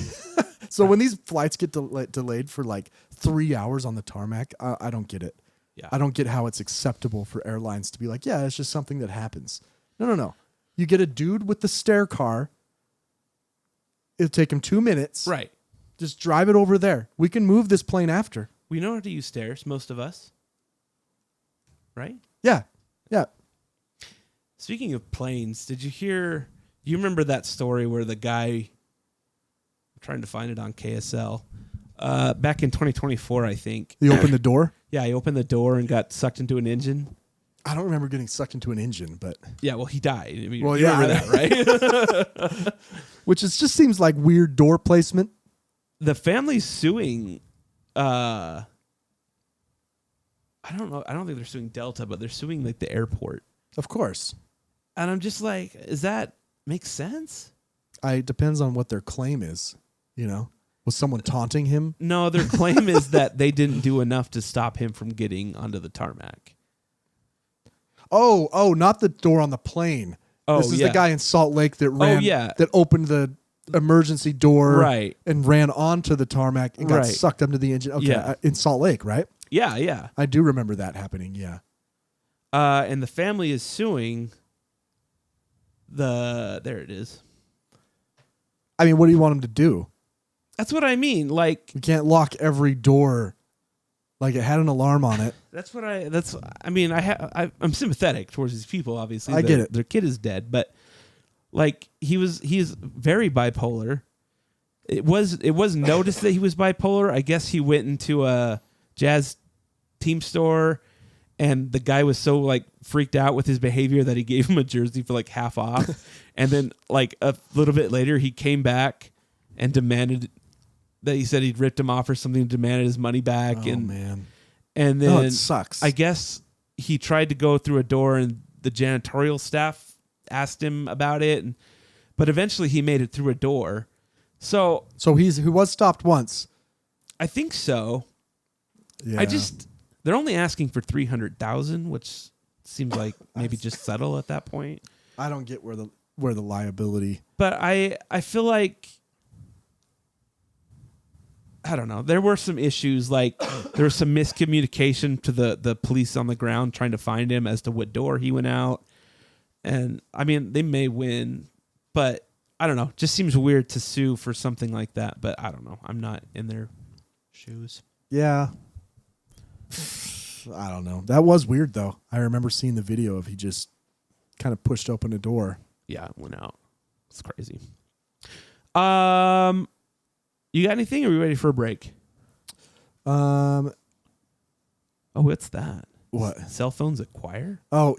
H: so when these flights get delayed for like 3 hours on the tarmac, I don't get it. Yeah. I don't get how it's acceptable for airlines to be like, yeah, it's just something that happens. No. You get a dude with the stair car. It'll take him 2 minutes.
G: Right.
H: Just drive it over there. We can move this plane after.
G: We know how to use stairs, most of us. Right?
H: Yeah. Yeah.
G: Speaking of planes, did you hear... You remember that story where the guy... I'm trying to find it on KSL. Back in 2024, I think.
H: He opened the door?
G: Yeah, he opened the door and got sucked into an engine.
H: I don't remember getting sucked into an engine, but...
G: Yeah, well, he died. I mean,
H: well,
G: you
H: yeah.
G: remember that, right?
H: Which just seems like weird door placement.
G: The family's suing... I don't know. I don't think they're suing Delta, but they're suing like the airport.
H: Of course.
G: And I'm just like, does that make sense?
H: It depends on what their claim is, you know? Was someone taunting him?
G: No, their claim is that they didn't do enough to stop him from getting onto the tarmac.
H: Oh, not the door on the plane.
G: Oh,
H: this is the guy in Salt Lake that ran, that opened the emergency door and ran onto the tarmac and got sucked up to the engine. Okay,
G: yeah.
H: In Salt Lake, right?
G: Yeah.
H: I do remember that happening, yeah.
G: And the family is suing there it is.
H: I mean, what do you want him to do?
G: That's what I mean. Like,
H: you can't lock every door. Like, it had an alarm on it.
G: I'm sympathetic towards these people, obviously.
H: I get it.
G: Their kid is dead, but like he is very bipolar. It was noticed that he was bipolar. I guess he went into a jazz team store and the guy was so like freaked out with his behavior that he gave him a jersey for like half off. And then like a little bit later he came back and demanded that he said he'd ripped him off or something, demanded his money back.
H: Oh, man.
G: And then
H: it sucks.
G: I guess he tried to go through a door and the janitorial staff asked him about it, but eventually he made it through a door. So
H: he was stopped once.
G: I think so.
H: Yeah.
G: They're only asking for $300,000, which seems like maybe just settle at that point.
H: I don't get where the liability.
G: But I feel like, I don't know. There were some issues, like there was some miscommunication to the police on the ground trying to find him as to what door he went out. And I mean, they may win, but I don't know. Just seems weird to sue for something like that. But I don't know. I'm not in their shoes.
H: Yeah. I don't know. That was weird, though. I remember seeing the video of he just kind of pushed open a door.
G: Yeah, it went out. It's crazy. You got anything? Or are we ready for a break? Oh, what's that?
H: What?
G: Cell phones at choir?
H: Oh,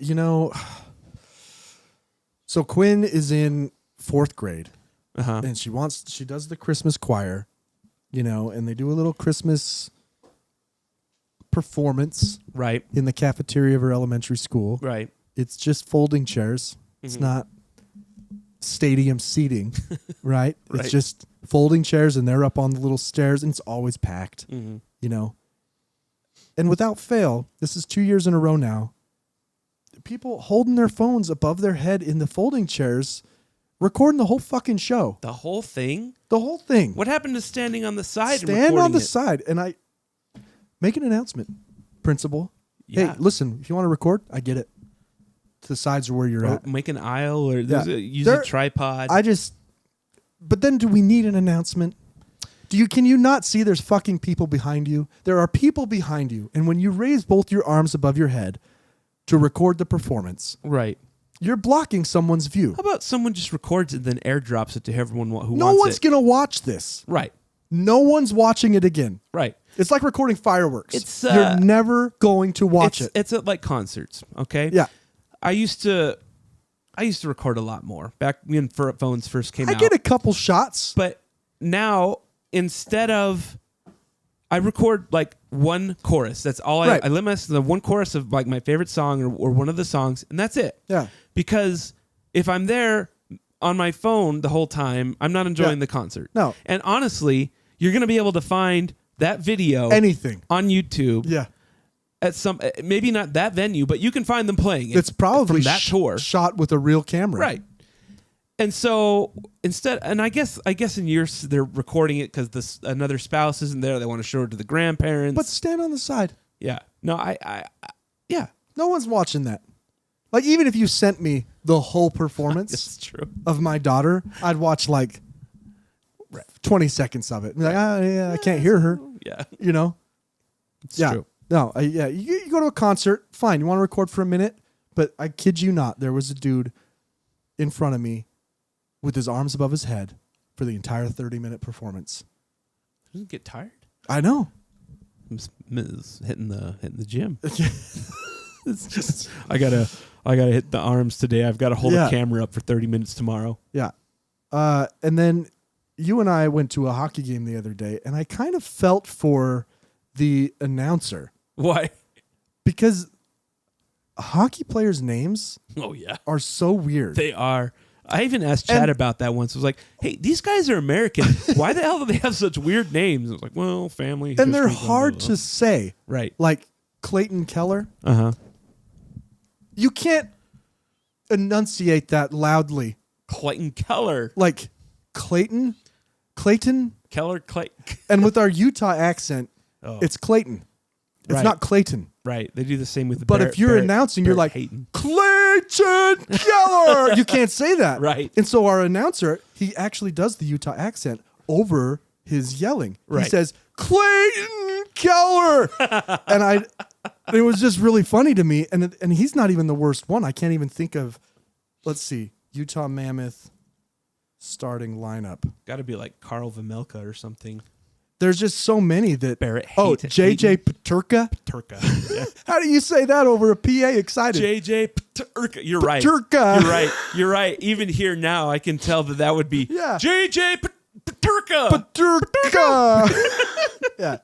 H: so Quinn is in 4th grade, and she does the Christmas choir, and they do a little Christmas performance in the cafeteria of her elementary school.
G: Right.
H: It's just folding chairs. It's not stadium seating, right? It's just folding chairs, and they're up on the little stairs, and it's always packed, And without fail, this is 2 years in a row now, people holding their phones above their head in the folding chairs, recording the whole fucking show.
G: The whole thing?
H: The whole thing.
G: What happened to standing on the side?
H: Stand on the side, and I make an announcement, principal.
G: Yeah.
H: Hey, listen, if you want to record, I get it. To the sides are where you're at.
G: Make an aisle or use a tripod.
H: But then do we need an announcement? Can you not see there's fucking people behind you? There are people behind you. And when you raise both your arms above your head to record the performance, you're blocking someone's view.
G: How about someone just records it and then airdrops it to everyone who wants it?
H: No one's going to watch this.
G: Right.
H: No one's watching it again.
G: Right.
H: It's like recording fireworks.
G: It's,
H: You're never going to watch it.
G: It's at like concerts, okay?
H: Yeah.
G: I used to record a lot more back when phones first came out.
H: I get a couple shots.
G: But now, instead of, I record like one chorus. That's all
H: Right.
G: I limit myself to the one chorus of like my favorite song or one of the songs, and that's it.
H: Yeah.
G: Because if I'm there on my phone the whole time, I'm not enjoying
H: Yeah.
G: the concert.
H: No.
G: And honestly, you're going to be able to find that video
H: Anything.
G: on YouTube
H: Yeah.
G: at some, maybe not that venue, but you can find them playing it.
H: It's probably
G: from that tour.
H: shot with a real camera.
G: Right. And so instead, and I guess in years they're recording it because another spouse isn't there. They want to show it to the grandparents.
H: But stand on the side.
G: yeah, no, yeah,
H: No one's watching that. Like, even if you sent me the whole performance
G: that's true.
H: of my daughter, I'd watch like 20 seconds of it. Be like, yeah, I can't hear her.
G: Yeah,
H: You know?
G: it's
H: Yeah.
G: true.
H: No, yeah. You go to a concert, fine. You want to record for a minute? But I kid you not, there was a dude in front of me with his arms above his head for the entire 30-minute performance.
G: Doesn't get tired.
H: I know.
G: Ms. hitting the gym. It's just I gotta hit the arms today. I've got to hold
H: Yeah.
G: the camera up for 30 minutes tomorrow.
H: Yeah. And then you and I went to a hockey game the other day, and I kind of felt for the announcer
G: Why?
H: because hockey players' names
G: Oh yeah,
H: are so weird.
G: they are. I even asked Chad
H: And-
G: about that once. I was like, "Hey, these guys are American. Why the hell do they have such weird names?" I was like, "Well, family."
H: And they're
G: history, blah, blah,
H: hard
G: blah."
H: to say.
G: Right.
H: Like Clayton Keller.
G: Uh-huh.
H: You can't enunciate that loudly.
G: Clayton Keller.
H: Like Clayton.
G: Keller Clay.
H: And with our Utah accent,
G: Oh.
H: it's Clayton. It's
G: Right.
H: not Clayton.
G: Right. They do the same with the
H: But
G: Barrett-
H: if you're
G: Barrett-
H: announcing, you're
G: Barrett
H: like,
G: Hayton.
H: Clayton Keller. You can't say that.
G: Right.
H: And so our announcer, he actually does the Utah accent over his yelling. He
G: Right.
H: says, Clayton Keller. And it was just really funny to me. And he's not even the worst one. I can't even think of, let's see, Utah Mammoth starting lineup.
G: Got to be like Carl Vamelka or something.
H: There's just so many that.
G: Barrett
H: Oh,
G: Hayton.
H: JJ Paterka.
G: Turka. Yeah.
H: How do you say that over a PA excited?
G: JJ Turka. You're right.
H: Paterka.
G: You're right. You're right. Even here now, I can tell that would be
H: Yeah.
G: JJ Turka.
H: Paterka. Yeah.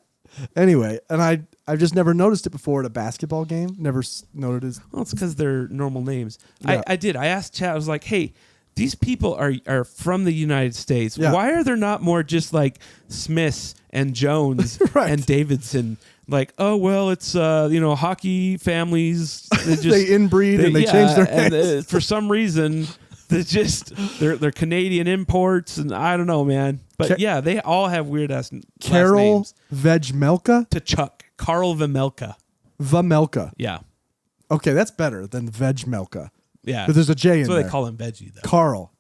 H: Anyway, and I've just never noticed it before at a basketball game. Never noted his.
G: Well, it's because they're normal names.
H: Yeah.
G: I did. I asked Chad. I was like, "Hey, these people are from the United States.
H: Yeah.
G: Why are there not more just like Smiths and Jones
H: Right.
G: and Davidson? Like, oh well, it's hockey families. They just
H: They inbreed and they change their
G: and,
H: names.
G: for some reason, they're Canadian imports, and I don't know, man. But yeah, they all have weird ass last
H: Carol
G: names.
H: Vejmelka.
G: To Chuck Carl Vamelka.
H: Vamelka.
G: Yeah,
H: Okay, that's better than Vejmelka.
G: yeah.
H: But there's a J in
G: That's why
H: there.
G: they call him Veggie, though.
H: Carl.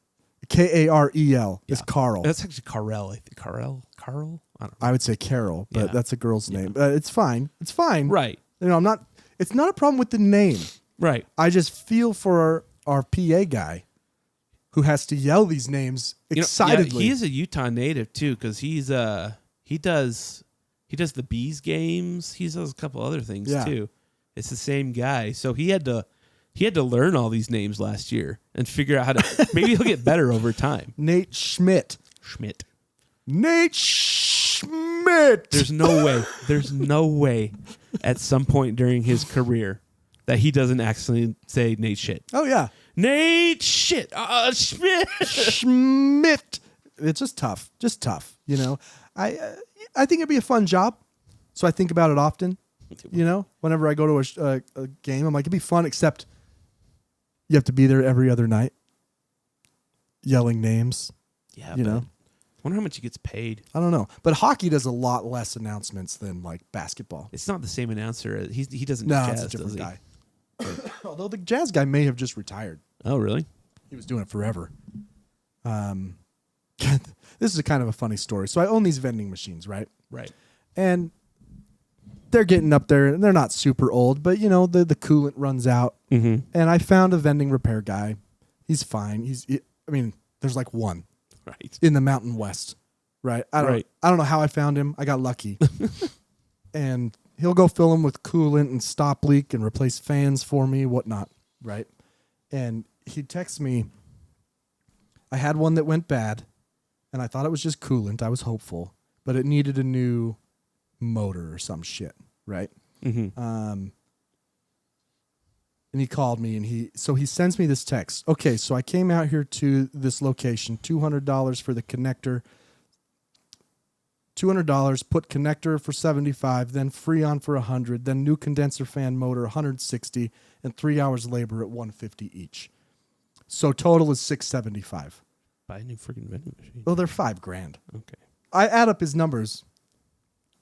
H: Karel is Carl.
G: That's actually Carl. I think Carl. I don't know.
H: I would say Carol, but
G: Yeah.
H: that's a girl's name. It's fine. It's fine.
G: Right.
H: You know, I'm not. It's not a problem with the name.
G: Right.
H: I just feel for our PA guy who has to yell these names excitedly.
G: he is a Utah native too, because he does the bees games. He does a couple other things
H: Yeah.
G: too. It's the same guy, so he had to learn all these names last year and figure out how to. Maybe he'll get better over time.
H: Nate Schmidt.
G: Schmidt.
H: Nate Schmidt.
G: There's no way at some point during his career that he doesn't actually say Nate shit.
H: Oh yeah,
G: Nate shit. Schmidt.
H: Schmidt. It's just tough. You know, I think it'd be a fun job, so I think about it often. You know, whenever I go to a game, I'm like, it'd be fun, except you have to be there every other night, yelling names.
G: Yeah,
H: You
G: but
H: know,
G: I wonder how much he gets paid.
H: I don't know, but hockey does a lot less announcements than like basketball.
G: It's not the same announcer. He doesn't.
H: No,
G: do
H: it's
G: jazz,
H: a different
G: does
H: guy. Although the jazz guy may have just retired.
G: He? Oh, really?
H: He was doing it forever. This is a kind of a funny story. So I own these vending machines, right?
G: Right.
H: And they're getting up there, and they're not super old, but you know the coolant runs out.
G: Mm-hmm.
H: And I found a vending repair guy. He's fine. I mean, there's like one
G: Right.
H: in the Mountain West, right?
G: Right.
H: I don't know how I found him. I got lucky. And he'll go fill them with coolant and stop leak and replace fans for me, whatnot, right? And he texts me, I had one that went bad, and I thought it was just coolant. I was hopeful, but it needed a new motor or some shit, right?
G: Mm-hmm.
H: And he called me, and he sends me this text. Okay, so I came out here to this location, $200 for the connector, $200, put connector for $75, then Freon for $100, then new condenser fan motor $160, and 3 hours labor at $150 each. So total is $675.
G: Buy a new freaking vending machine.
H: Well, they're $5,000.
G: Okay.
H: I add up his numbers,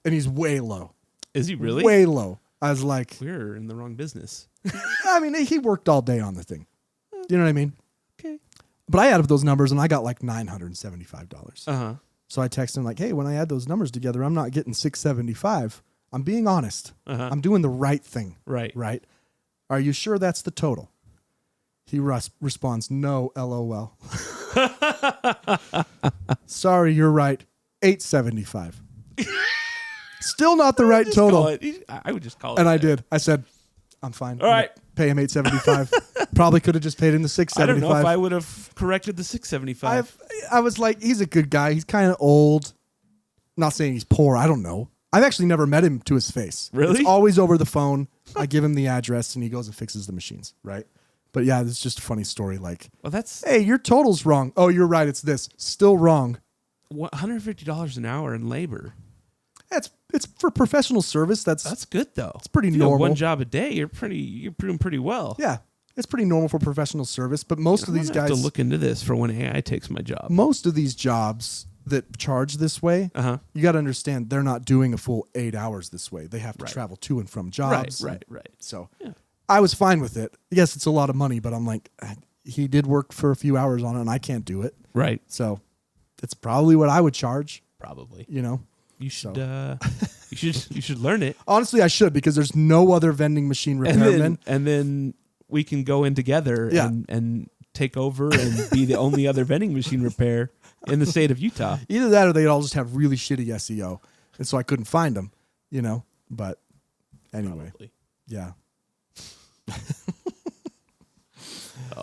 H: and he's way low.
G: Is he really?
H: Way low. I was like,
G: We're in the wrong business.
H: I mean, he worked all day on the thing. You know what I mean?
G: Okay.
H: But I added up those numbers, and I got like $975.
G: Uh-huh.
H: So I texted him like, hey, when I add those numbers together, I'm not getting $675. I'm being honest.
G: Uh-huh.
H: I'm doing the right thing.
G: Right.
H: Right? Are you sure that's the total? He responds, no, LOL. Sorry, you're right. $875. Still not the right
G: Just
H: total.
G: call it. I would just call it.
H: And I
G: that.
H: did. I said, I'm fine.
G: All right.
H: Pay him $875. Probably could have just paid him the $675.
G: I don't know if I would have corrected the $675.
H: I was like, he's a good guy. He's kind of old. Not saying he's poor. I don't know. I've actually never met him to his face.
G: Really?
H: It's always over the phone. I give him the address, and he goes and fixes the machines, right? But yeah, it's just a funny story. Like,
G: Well, that's
H: hey, your total's wrong. Oh, you're right. It's this. Still wrong.
G: $150 an hour in labor.
H: It's for professional service.
G: That's good though.
H: It's pretty
G: If you have
H: normal.
G: one job a day. You're doing pretty well.
H: Yeah, it's pretty normal for professional service. But most of these
G: I'm gonna
H: guys
G: have to look into this for when AI takes my job.
H: Most of these jobs that charge this way,
G: Uh-huh.
H: you got to understand they're not doing a full 8 hours this way. They have to
G: Right.
H: travel to and from jobs.
G: Right.
H: So
G: Yeah.
H: I was fine with it. Yes, it's a lot of money, but I'm like, he did work for a few hours on it, and I can't do it.
G: Right.
H: So it's probably what I would charge.
G: Probably.
H: You know,
G: You should. You should learn it.
H: honestly, I should because there's no other vending machine repairman.
G: And then we can go in together
H: Yeah.
G: and take over and be the only other vending machine repair in the state of Utah.
H: Either that or they'd all just have really shitty SEO, and so I couldn't find them. You know, but anyway,
G: Probably.
H: yeah.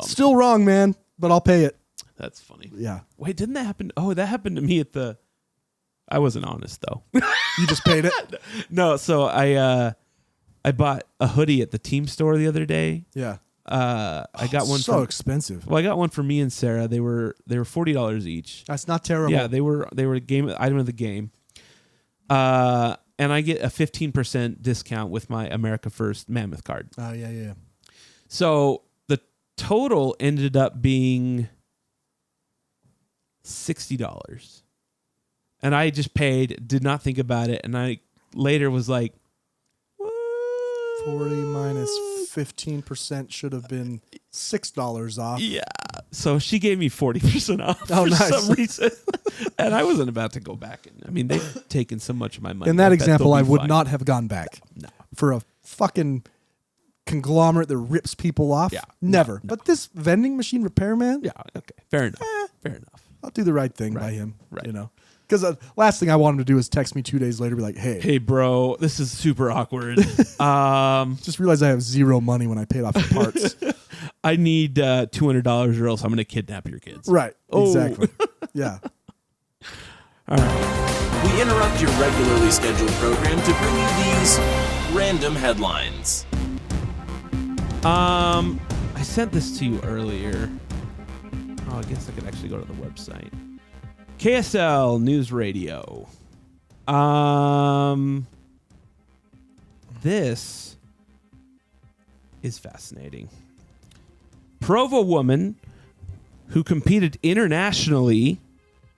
H: Still wrong, man, but I'll pay it.
G: That's funny.
H: Yeah.
G: Wait, didn't that happen? Oh, that happened to me at the. I wasn't honest though.
H: You just paid it?
G: No, so I bought a hoodie at the Team store the other day.
H: Yeah.
G: I got one.
H: So
G: for,
H: expensive.
G: Well, I got one for me and Sarah. They were $40 each.
H: That's not terrible.
G: Yeah, they were a game item of the game. And I get a 15% discount with my America First Mammoth card.
H: Oh, yeah.
G: So the total ended up being $60. And I just paid, did not think about it, and I later was like, what?
H: 40 minus 15% should have been $6 off.
G: Yeah. So she gave me 40% off
H: Oh,
G: for
H: nice.
G: some reason. And I wasn't about to go back. I mean, they've taken so much of my money.
H: In that
G: I bet
H: example,
G: they'll
H: I
G: be
H: would
G: fine.
H: not have gone back.
G: No.
H: For a fucking conglomerate that rips people off.
G: Yeah.
H: Never.
G: No.
H: But this vending machine repairman,
G: Yeah, okay. Fair enough. Fair enough.
H: I'll do the right thing by
G: Right.
H: him.
G: Right.
H: You know? Because the last thing I want him to do is text me 2 days later, be like,
G: Hey, bro, this is super awkward.
H: just realized I have zero money when I paid off the parts.
G: I need $200 or else I'm going to kidnap your kids.
H: Right.
G: Oh.
H: Exactly. Yeah.
G: All right.
E: We interrupt your regularly scheduled program to bring you these random headlines.
G: I sent this to you earlier. Oh, I guess I could actually go to the website. KSL News Radio. This is fascinating. Provo woman who competed internationally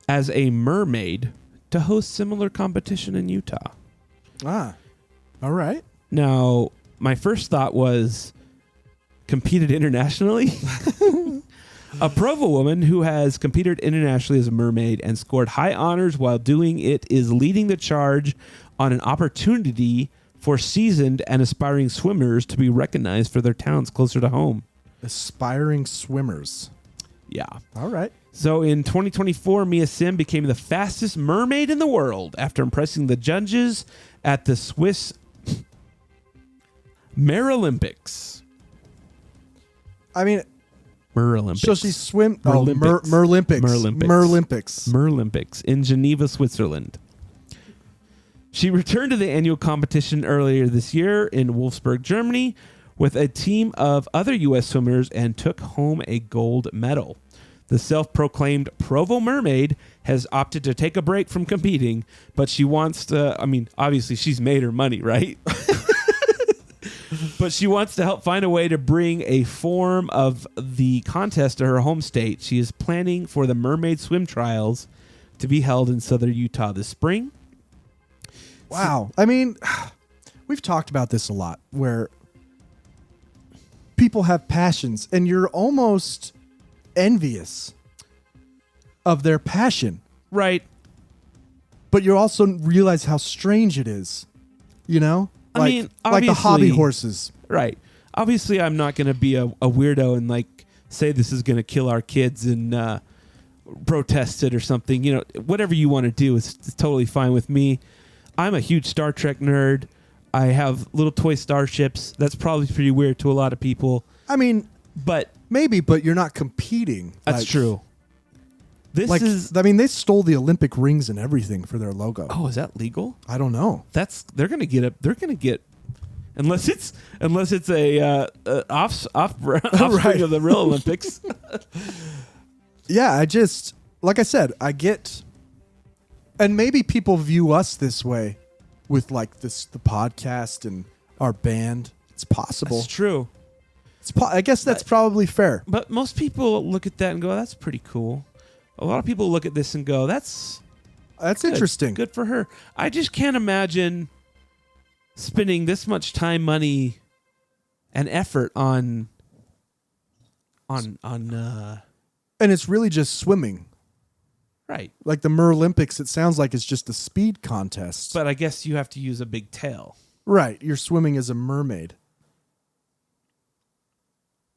G: as a mermaid to host similar competition in Utah.
H: Ah. All right.
G: Now, my first thought was competed internationally. A Provo woman who has competed internationally as a mermaid and scored high honors while doing it is leading the charge on an opportunity for seasoned and aspiring swimmers to be recognized for their talents closer to home.
H: Aspiring swimmers.
G: Yeah.
H: All right.
G: So in 2024, Mia Sim became the fastest mermaid in the world after impressing the judges at the Swiss Marolympics.
H: I mean,
G: Merolympics.
H: so she swim.
G: Merolympics.
H: Merolympics.
G: Merolympics.
H: Merolympics.
G: Merolympics in Geneva, Switzerland. She returned to the annual competition earlier this year in Wolfsburg, Germany, with a team of other U.S. swimmers and took home a gold medal. The self-proclaimed Provo Mermaid has opted to take a break from competing, but she wants to, I mean, obviously she's made her money, right? But she wants to help find a way to bring a form of the contest to her home state. She is planning for the Mermaid Swim Trials to be held in southern Utah this spring.
H: Wow. I mean, we've talked about this a lot, where people have passions, and you're almost envious of their passion.
G: Right.
H: But you also realize how strange it is, you know?
G: I mean,
H: like the hobby
G: obviously-
H: horses.
G: Right. Obviously, I'm not going to be a weirdo and like say this is going to kill our kids and protest it or something. You know, whatever you want to do is totally fine with me. I'm a huge Star Trek nerd. I have little toy starships. That's probably pretty weird to a lot of people.
H: I mean,
G: But
H: maybe, but you're not competing.
G: that's
H: Like-
G: true. This
H: Like,
G: is.
H: I mean, they stole the Olympic rings and everything for their logo.
G: Oh, is that legal?
H: I don't know.
G: They're going to get a. They're going to get. Unless it's a offspring of the real Olympics.
H: Yeah, like I said, I get, and maybe people view us this way with like the podcast and our band. It's possible.
G: That's true.
H: I guess that's probably fair.
G: But most people look at that and go, "That's pretty cool." A lot of people look at this and go, "That's good.
H: Interesting.
G: Good for her." I just can't imagine spending this much time, money, and effort on.
H: And it's really just swimming.
G: Right.
H: Like the Merolympics, it sounds like it's just a speed contest.
G: But I guess you have to use a big tail.
H: Right, you're swimming as a mermaid.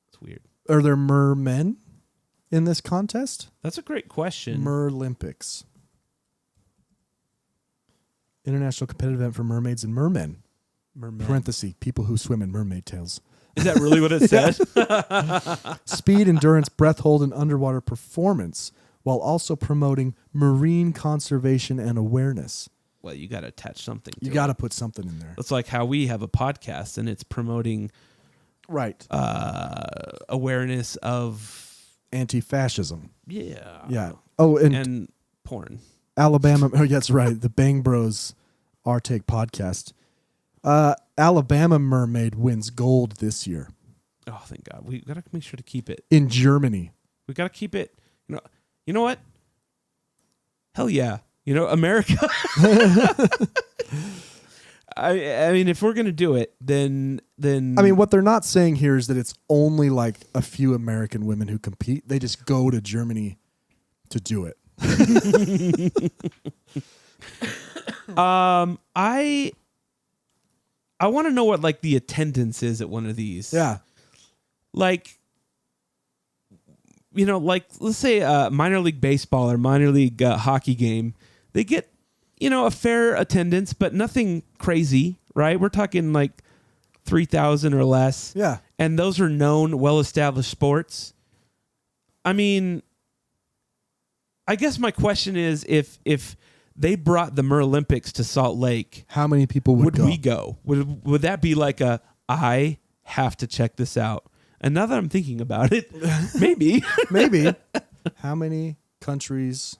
G: It's weird.
H: Are there mermen in this contest?
G: That's a great question.
H: Merolympics. International competitive event for mermaids and mermen.
G: Merman.
H: Parenthesis, people who swim in mermaid tails.
G: Is that really what it says?
H: Speed, endurance, breath hold, and underwater performance, while also promoting marine conservation and awareness.
G: Well, you got to attach something.
H: You got to put something in there.
G: It's like how we have a podcast and it's promoting
H: Right.
G: awareness of
H: Anti-fascism.
G: yeah.
H: Yeah. Oh, and
G: And porn.
H: Alabama. Oh, that's right. The Bang Bros Our Take podcast. Alabama mermaid wins gold this year
G: Oh, thank God. We got to make sure to keep it.
H: in Germany.
G: We got to keep it. You know what? Hell yeah. America. I mean, if we're going to do it, then
H: I mean, what they're not saying here is that it's only like a few American women who compete. They just go to Germany to do it.
G: I want to know what like the attendance is at one of these.
H: Yeah.
G: Like, like let's say a minor league baseball or minor league hockey game, they get, a fair attendance, but nothing crazy, right? We're talking like 3,000 or less.
H: Yeah.
G: And those are known, well-established sports. I mean, I guess my question is if they brought the Merolympics to Salt Lake,
H: How many people would go?
G: we go? Would that be like I have to check this out? And now that I'm thinking about it, maybe.
H: Maybe. How many countries?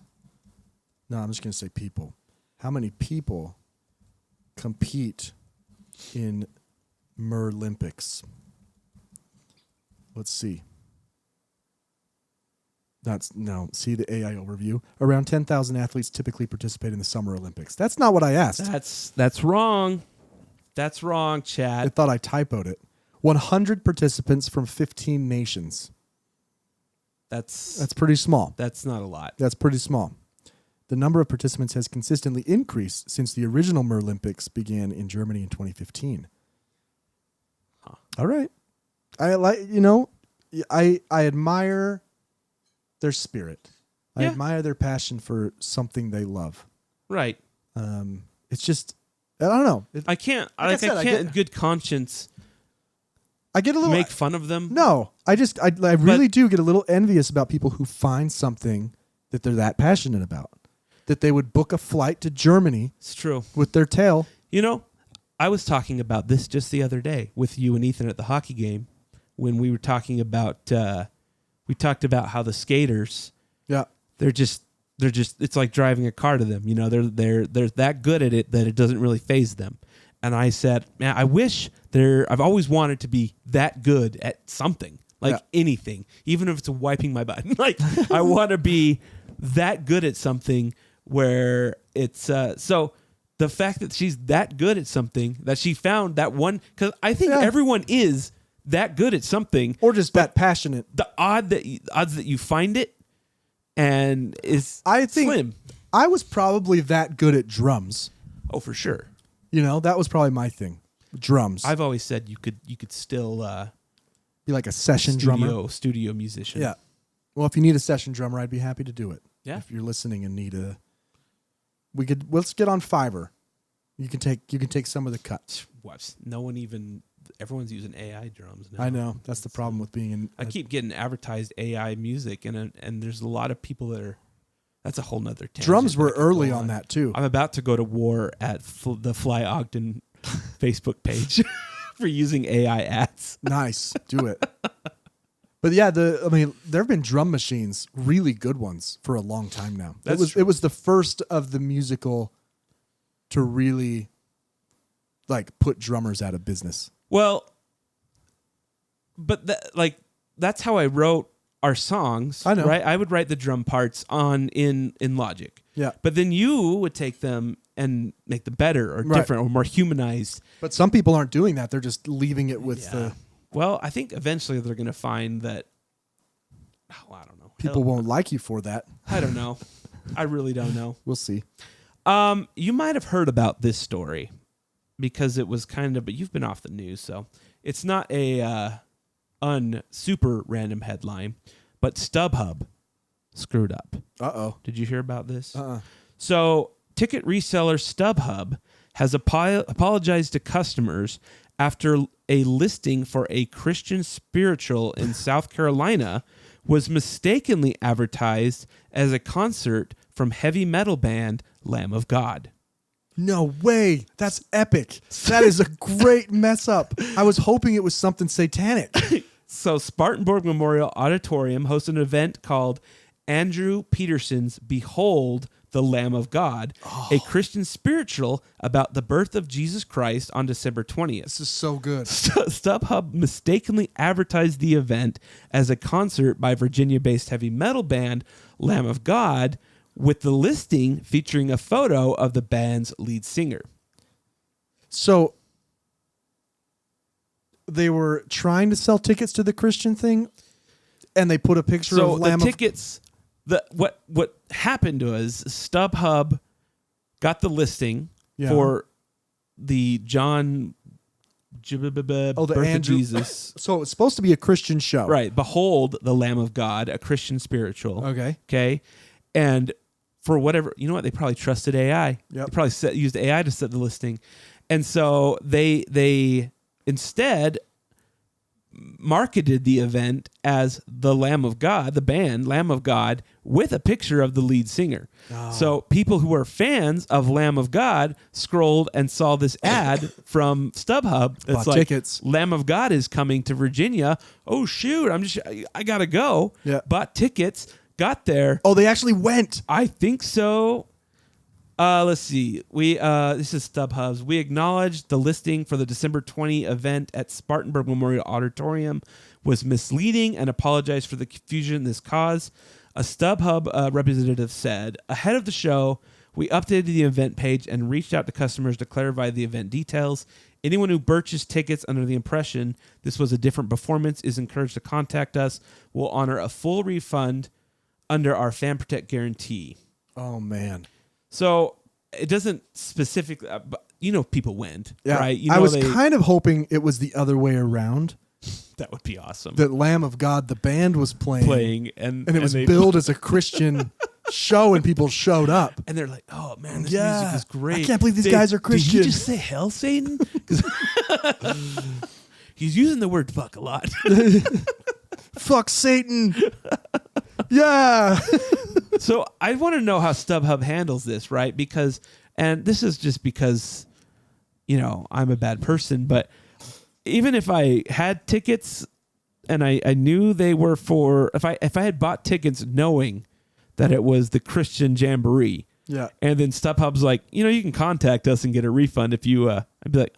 H: No, I'm just going to say people. How many people compete in Merolympics? Let's see. See the AI overview. Around 10,000 athletes typically participate in the Summer Olympics. That's not what I asked.
G: That's wrong. That's wrong,
H: I
G: Chad.
H: thought I typoed it. 100 participants from 15 nations.
G: That's
H: pretty small.
G: that's not a lot.
H: That's pretty small. The number of participants has consistently increased since the original Merolympics began in Germany in 2015. All right. I admire their spirit. I
G: Yeah.
H: admire their passion for something they love.
G: Right.
H: It's just, I don't know.
G: I can't.
H: Like I
G: I
H: said, I
G: can't in
H: get-
G: good conscience
H: I get a little
G: make fun of them.
H: No, I really do get a little envious about people who find something that they're that passionate about. That they would book a flight to Germany
G: It's true.
H: with their tail.
G: You know, I was talking about this just the other day with you and Ethan at the hockey game when we were talking about we talked about how the skaters
H: Yeah.
G: they're just it's like driving a car to them. You know, they're that good at it that it doesn't really faze them. And I said, man, I wish I've always wanted to be that good at something, like anything, even if it's wiping my butt. Like I want to be that good at something where it's so the fact that she's that good at something that she found that one, because I think everyone is that good at something
H: Or just that passionate.
G: the odds that you find it and is
H: I think
G: slim.
H: I was probably that good at drums.
G: Oh, for sure.
H: You know, that was probably my thing. Drums.
G: I've always said you could still
H: be like a session drummer.
G: studio musician.
H: Yeah. Well, if you need a session drummer, I'd be happy to do it.
G: Yeah.
H: If you're listening and need let's get on Fiverr. You can take some of the cuts.
G: What? Everyone's using AI drums now.
H: I know. That's the problem with being in
G: I keep getting advertised AI music and there's a lot of people that are. That's a whole nother tangent.
H: drums were
G: that I could
H: early
G: go
H: on that too.
G: I'm about to go to war at the Fly Ogden Facebook page for using AI ads.
H: Nice. Do it. But yeah, there have been drum machines, really good ones, for a long time now.
G: That's
H: it was the first of the musical to really like put drummers out of business.
G: Well, but that's how I wrote our songs.
H: I know.
G: Right? I would write the drum parts in Logic.
H: Yeah.
G: But then you would take them and make them better or
H: Right.
G: different or more humanized.
H: But some people aren't doing that. They're just leaving it with the
G: Well, I think eventually they're going to find that. Oh, I don't know.
H: people won't like you for that.
G: I don't know. I really don't know.
H: We'll see.
G: You might have heard about this story because it was but you've been off the news, so it's not a super random headline, but StubHub screwed up.
H: Uh-oh.
G: Did you hear about this?
H: Uh-uh.
G: So, ticket reseller StubHub has apologized to customers after a listing for a Christian spiritual in South Carolina was mistakenly advertised as a concert from heavy metal band Lamb of God.
H: No way. That's epic. That is a great mess up. I was hoping it was something satanic.
G: So Spartanburg Memorial Auditorium hosted an event called Andrew Peterson's Behold the Lamb of God, a Christian spiritual about the birth of Jesus Christ on December 20th.
H: This is so good.
G: StubHub mistakenly advertised the event as a concert by Virginia-based heavy metal band Lamb of God, with the listing featuring a photo of the band's lead singer.
H: So they were trying to sell tickets to the Christian thing, and they put a picture
G: So
H: of Lamb
G: the
H: of
G: tickets, what happened was StubHub got the listing for the John Birth of
H: Andrew-
G: Jesus.
H: So it's supposed to be a Christian show.
G: Right. Behold the Lamb of God, a Christian spiritual.
H: Okay.
G: Okay. And for whatever, you know what? They probably trusted AI.
H: Yep.
G: They probably used AI to set the listing. And so they instead marketed the event as the Lamb of God, the band Lamb of God, with a picture of the lead singer. So people who are fans of Lamb of God scrolled and saw this ad from StubHub. It's
H: Bought
G: like,
H: tickets.
G: Lamb of God is coming to Virginia. Oh shoot! I gotta go.
H: Yeah.
G: Bought tickets. Got there.
H: Oh, they actually went.
G: I think so. Let's see. This is StubHub's. We acknowledge the listing for the December 20 event at Spartanburg Memorial Auditorium was misleading and apologize for the confusion this caused. A StubHub representative said, ahead of the show, we updated the event page and reached out to customers to clarify the event details. Anyone who purchased tickets under the impression this was a different performance is encouraged to contact us. We'll honor a full refund under our Fan Protect guarantee.
H: Oh, man.
G: So it doesn't specifically, but people went,
H: Yeah.
G: right?
H: I was kind of hoping it was the other way around.
G: That would be awesome.
H: that Lamb of God, the band was playing
G: and
H: it was
G: they-
H: billed as a Christian show, and people showed up.
G: and they're like, "Oh man, this
H: Yeah.
G: music is great.
H: I can't believe these guys are Christian."
G: Did he just say hell, Satan? 'Cause he's using the word fuck a lot.
H: Fuck Satan. Yeah.
G: So I want to know how StubHub handles this, right? Because, and this is just because, I'm a bad person, but even if I had tickets and I knew they were for, if I had bought tickets knowing that it was the Christian Jamboree,
H: Yeah.
G: and then StubHub's like, you can contact us and get a refund if you, I'd be like,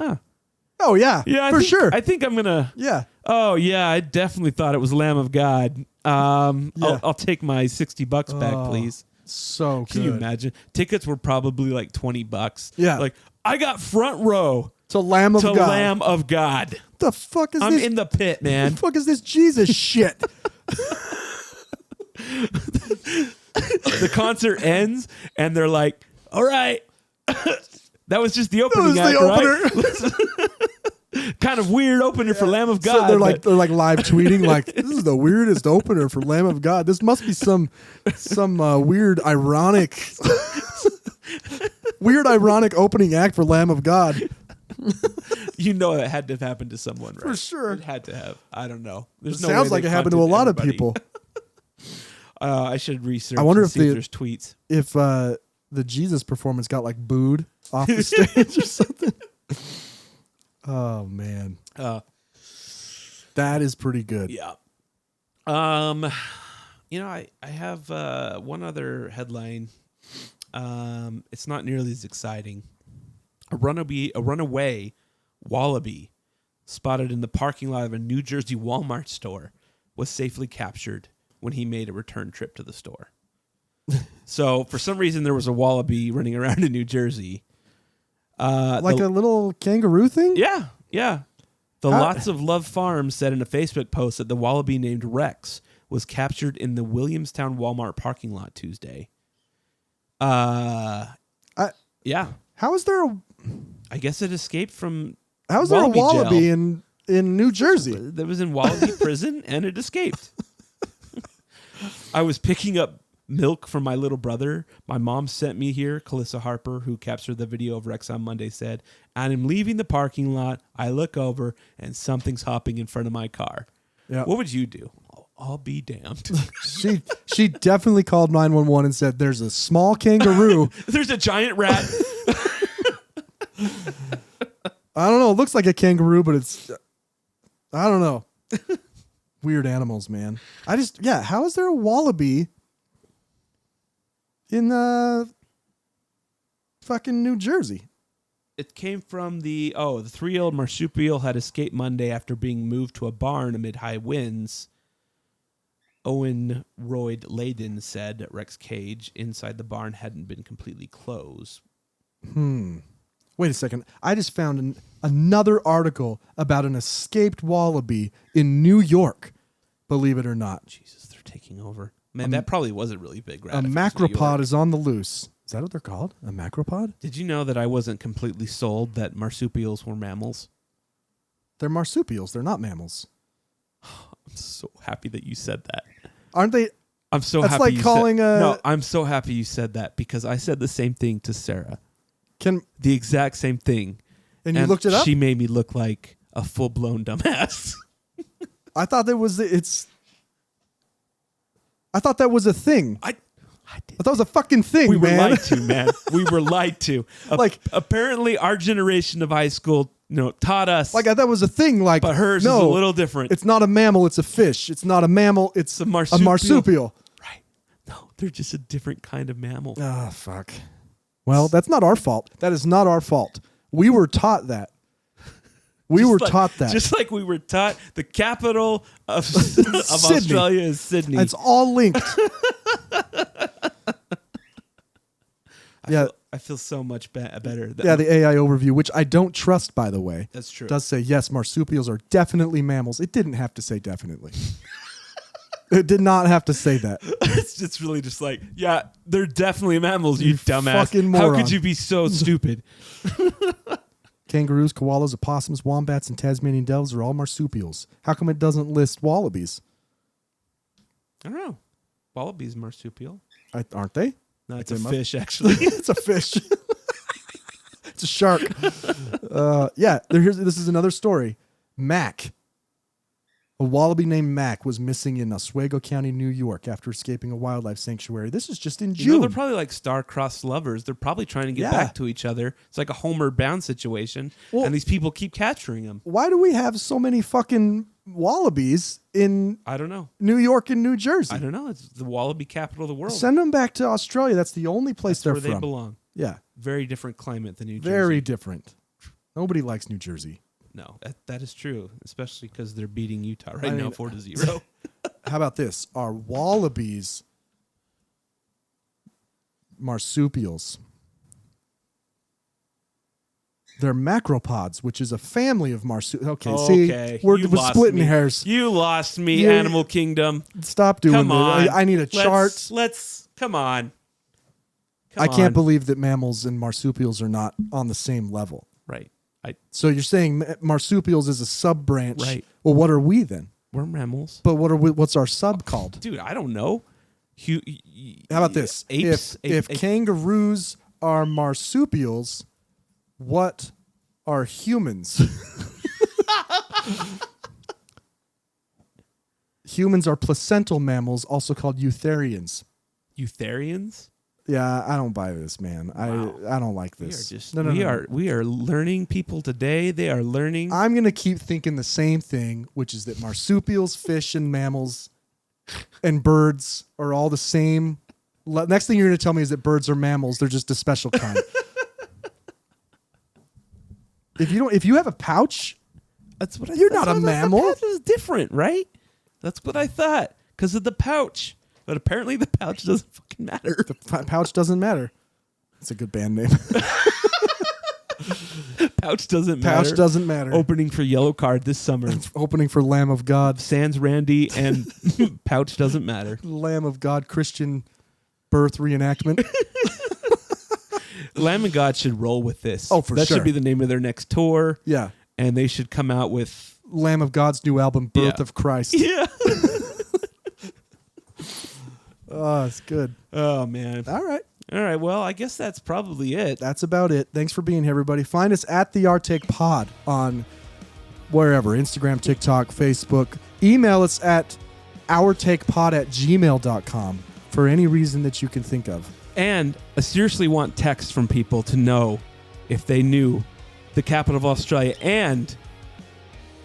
H: Oh yeah.
G: yeah,
H: for sure.
G: I think I'm gonna.
H: Yeah.
G: Oh yeah, I definitely thought it was Lamb of God.
H: Yeah.
G: I'll take my $60 back, please.
H: So good.
G: Can you imagine? Tickets were probably like $20.
H: Yeah.
G: Like I got front row
H: To Lamb of
G: to
H: God.
G: Lamb of God.
H: The fuck is
G: I'm
H: this?
G: in the pit, man.
H: The fuck is this Jesus shit?
G: The concert ends and they're like, "All right." That was just the opening
H: was
G: act,
H: the
G: right? Kind of weird opener for Lamb of
H: So
G: God.
H: they're
G: but-
H: like live tweeting like, this is the weirdest opener for Lamb of God. This must be some weird ironic opening act for Lamb of God.
G: it had to have happened to someone, right?
H: For sure.
G: It had to have. I don't know. There's
H: It
G: no
H: sounds
G: way
H: like
G: they
H: it happened to a lot of
G: contacted
H: people.
G: everybody. I should research.
H: I wonder
G: and
H: if
G: see if
H: the-
G: there's tweets.
H: If the Jesus performance got like booed off the stage or something. Oh man. That is pretty good.
G: Yeah. I have one other headline. It's not nearly as exciting. A runaway wallaby spotted in the parking lot of a New Jersey Walmart store was safely captured when he made a return trip to the store. So for some reason there was a wallaby running around in New Jersey.
H: Like a little kangaroo thing?
G: Yeah, yeah. The Lots of Love Farm said in a Facebook post that the wallaby named Rex was captured in the Williamstown Walmart parking lot Tuesday. Yeah.
H: How is there a
G: I guess it escaped from
H: How is there a wallaby
G: jail.
H: in New Jersey?
G: That was in Wallaby prison and it escaped. I was picking up milk from my little brother. My mom sent me here. Calissa Harper, who captured the video of Rex on Monday, said, "And I'm leaving the parking lot. I look over and something's hopping in front of my car."
H: Yeah.
G: What would you do? I'll be damned.
H: She definitely called 911 and said, "There's a small kangaroo."
G: There's a giant rat.
H: I don't know. It looks like a kangaroo, but it's I don't know. Weird animals, man. How is there a wallaby in fucking New Jersey?
G: It came from the 3-year-old marsupial had escaped Monday after being moved to a barn amid high winds. Owen Royd Layden said Rex cage inside the barn hadn't been completely closed.
H: Wait a second. I just found another article about an escaped wallaby in New York. Believe it or not.
G: Jesus, they're taking over. Man, that probably was a really big rat.
H: A
G: if it was New
H: macropod
G: York.
H: is on the loose. Is that what they're called? A macropod?
G: Did you know that I wasn't completely sold that marsupials were mammals?
H: They're marsupials. They're not mammals.
G: I'm so happy that you said that.
H: Aren't they?
G: I'm so
H: That's
G: happy.
H: like
G: you
H: calling
G: said,
H: a-
G: No, I'm so happy you said that because I said the same thing to Sarah. The exact same thing.
H: And you looked it up?
G: She made me look like a full-blown dumbass.
H: I thought that was I thought that was a thing.
G: I
H: thought that was a fucking thing,
G: We were
H: man.
G: lied to, man. We were lied to.
H: Like-
G: apparently, our generation of high school, taught us.
H: Like I thought it was a thing. Like,
G: but hers
H: no,
G: is a little different.
H: It's not a mammal. It's a fish. It's not a mammal. It's
G: a marsupial.
H: A marsupial.
G: Right? No, they're just a different kind of mammal.
H: Oh fuck. Well, that's not our fault. That is not our fault. We were taught that. We were taught that.
G: Just like we were taught the capital of Australia is Sydney.
H: It's all linked.
G: I feel so much better.
H: Yeah, the AI overview, which I don't trust, by the way.
G: That's true.
H: Does say, yes, marsupials are definitely mammals. It didn't have to say definitely. It did not have to say that.
G: It's really just like, yeah, they're definitely mammals, you dumbass.
H: fucking
G: How
H: moron.
G: could you be so stupid?
H: Kangaroos, koalas, opossums, wombats, and Tasmanian devils are all marsupials. How come it doesn't list wallabies?
G: I don't know. Wallabies marsupial.
H: Aren't they?
G: No, it's
H: They
G: a
H: must-
G: fish, actually.
H: It's a fish. It's a shark. This is another story. Mac. A wallaby named Mac was missing in Oswego County, New York after escaping a wildlife sanctuary. This is just in
G: You know,
H: June.
G: they're probably like star-crossed lovers. They're probably trying to get
H: Yeah.
G: back to each other. It's like a Homeward Bound situation,
H: Well-
G: and these people keep capturing them.
H: Why do we have so many fucking wallabies in
G: I don't know.
H: New York and New Jersey?
G: I don't know. It's the wallaby capital of the world.
H: Send them back to Australia. That's the only place
G: That's
H: they're
G: where
H: from.
G: they belong.
H: Yeah,
G: Very different climate than New Jersey.
H: very different. Nobody likes New Jersey.
G: No, that is true, especially because they're beating Utah right
H: I
G: now
H: mean-
G: 4-0.
H: How about this? Are wallabies marsupials? They're macropods, which is a family of marsupials. Okay, see, we're
G: lost
H: splitting
G: me.
H: hairs.
G: You lost me,
H: Yeah.
G: Animal Kingdom.
H: Stop doing
G: Come
H: this.
G: on.
H: I need a chart.
G: Let's come on. Come
H: I can't
G: on.
H: believe that mammals and marsupials are not on the same level.
G: Right.
H: So you're saying marsupials is a sub branch?
G: Right.
H: Well, what are we then?
G: We're mammals.
H: But what's our sub called?
G: Dude, I don't know.
H: How about this?
G: Apes?
H: If kangaroos are marsupials, what are humans? Humans are placental mammals, also called eutherians.
G: Eutherians?
H: Yeah, I don't buy this, man. I don't like this.
G: We are learning people today. They are learning.
H: I'm gonna keep thinking the same thing, which is that marsupials, fish, and mammals, and birds are all the same. Next thing you're gonna tell me is that birds are mammals. They're just a special kind. If you have a pouch,
G: That's what
H: You're not a mammal.
G: The pouch is different, right? That's what I thought because of the pouch. But apparently the pouch doesn't fucking matter.
H: the pouch doesn't matter. It's a good band name.
G: Pouch doesn't matter.
H: Pouch doesn't matter.
G: Opening for Yellow Card this summer.
H: Opening for Lamb of God.
G: Sans Randy and Pouch doesn't matter.
H: Lamb of God Christian birth reenactment.
G: Lamb of God should roll with this.
H: Oh, for
G: that
H: sure.
G: should be the name of their next tour.
H: Yeah.
G: And they should come out with
H: Lamb of God's new album, Birth
G: Yeah.
H: of Christ.
G: Yeah.
H: Oh, it's good.
G: Oh man.
H: All right.
G: All right. Well, I guess that's probably it.
H: That's about it. Thanks for being here, everybody. Find us at the Our Take Pod on wherever, Instagram, TikTok, Facebook. Email us at ourtakepod@gmail.com for any reason that you can think of.
G: And I seriously want text from people to know if they knew the capital of Australia and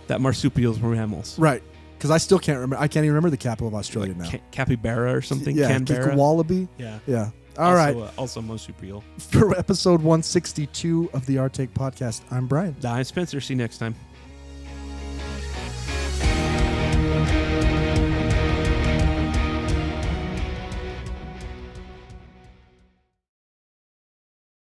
G: that marsupials were mammals.
H: Right. Because I still can't remember. I can't even remember the capital of Australia now.
G: Capybara or something?
H: Yeah,
G: Canberra?
H: wallaby.
G: Yeah.
H: Yeah. All right.
G: Also marsupial.
H: For episode 162 of the Our Take Podcast, I'm Brian.
G: I'm Spencer. See you next time.